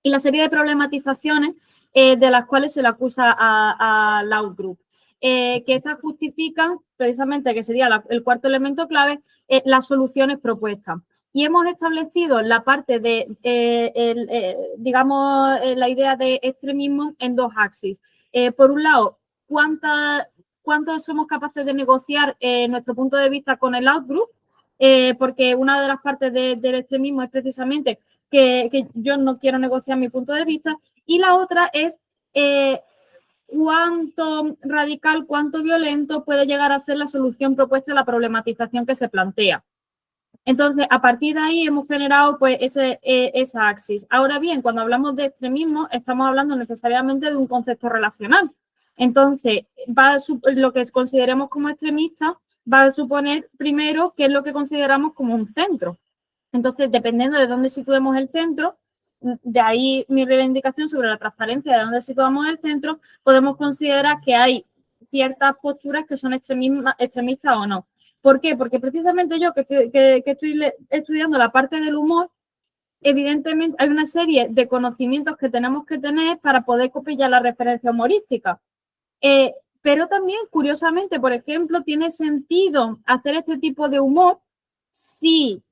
y la serie de problematizaciones de las cuales se le acusa al out-group. Que estas justifican, precisamente, que sería el cuarto elemento clave, las soluciones propuestas. Y hemos establecido la parte de, digamos, la idea de extremismo en dos axis. Por un lado, ¿cuánto somos capaces de negociar nuestro punto de vista con el outgroup? Porque una de las partes del extremismo es precisamente que yo no quiero negociar mi punto de vista. Y la otra es cuánto radical, cuánto violento puede llegar a ser la solución propuesta a la problematización que se plantea. Entonces, a partir de ahí hemos generado pues esa axis. Ahora bien, cuando hablamos de extremismo, estamos hablando necesariamente de un concepto relacional. Entonces, lo que consideremos como extremista va a suponer primero qué es lo que consideramos como un centro. Entonces, dependiendo de dónde situemos el centro, de ahí mi reivindicación sobre la transparencia de dónde situamos el centro, podemos considerar que hay ciertas posturas que son extremistas o no. ¿Por qué? Porque precisamente yo que estoy estudiando la parte del humor, evidentemente hay una serie de conocimientos que tenemos que tener para poder copiar la referencia humorística. Pero también, curiosamente, por ejemplo, tiene sentido hacer este tipo de humor si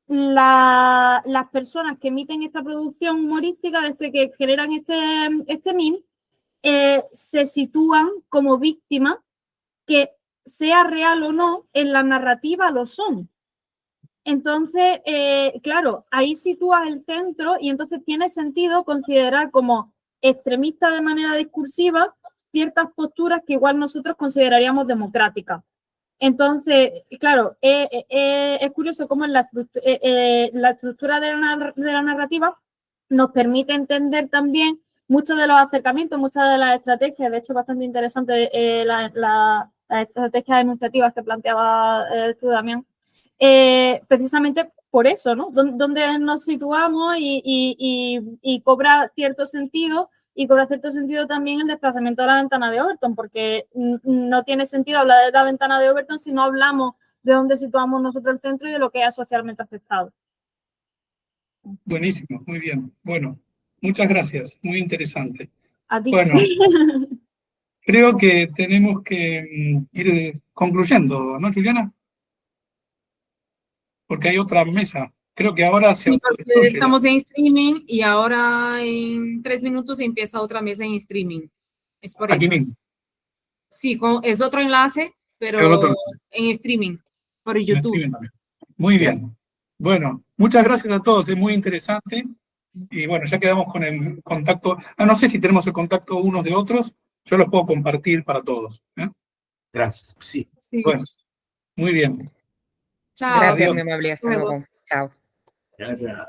las personas que emiten esta producción humorística, que generan este meme, se sitúan como víctimas que, sea real o no, en la narrativa lo son. Entonces, claro, ahí sitúas el centro y entonces tiene sentido considerar como extremista de manera discursiva ciertas posturas que igual nosotros consideraríamos democráticas. Entonces, claro, es curioso cómo en la estructura de la narrativa nos permite entender también muchos de los acercamientos, muchas de las estrategias. De hecho, bastante interesante las estrategias enunciativas que planteaba tú, Damián, precisamente por eso, ¿no? Donde nos situamos y cobra cierto sentido, y cobra cierto sentido también el desplazamiento de la ventana de Overton, porque no tiene sentido hablar de la ventana de Overton si no hablamos de dónde situamos nosotros el centro y de lo que es socialmente aceptado. Buenísimo, muy bien. Bueno, muchas gracias, muy interesante. A ti. Bueno, creo que tenemos que ir concluyendo, ¿no, Juliana? Porque hay otra mesa. Creo que ahora sí, porque estamos en streaming y ahora en 3 minutos empieza otra mesa en streaming. Es por aquí eso. mismo. Sí, es otro enlace, pero en streaming, por YouTube. Muy bien. Bueno, muchas gracias a todos, es muy interesante. Y bueno, ya quedamos con el contacto. No sé si tenemos el contacto unos de otros, yo los puedo compartir para todos. Gracias, sí. Bueno, muy bien. Chao. Gracias, muy amable. Hasta luego. Chao. Ya.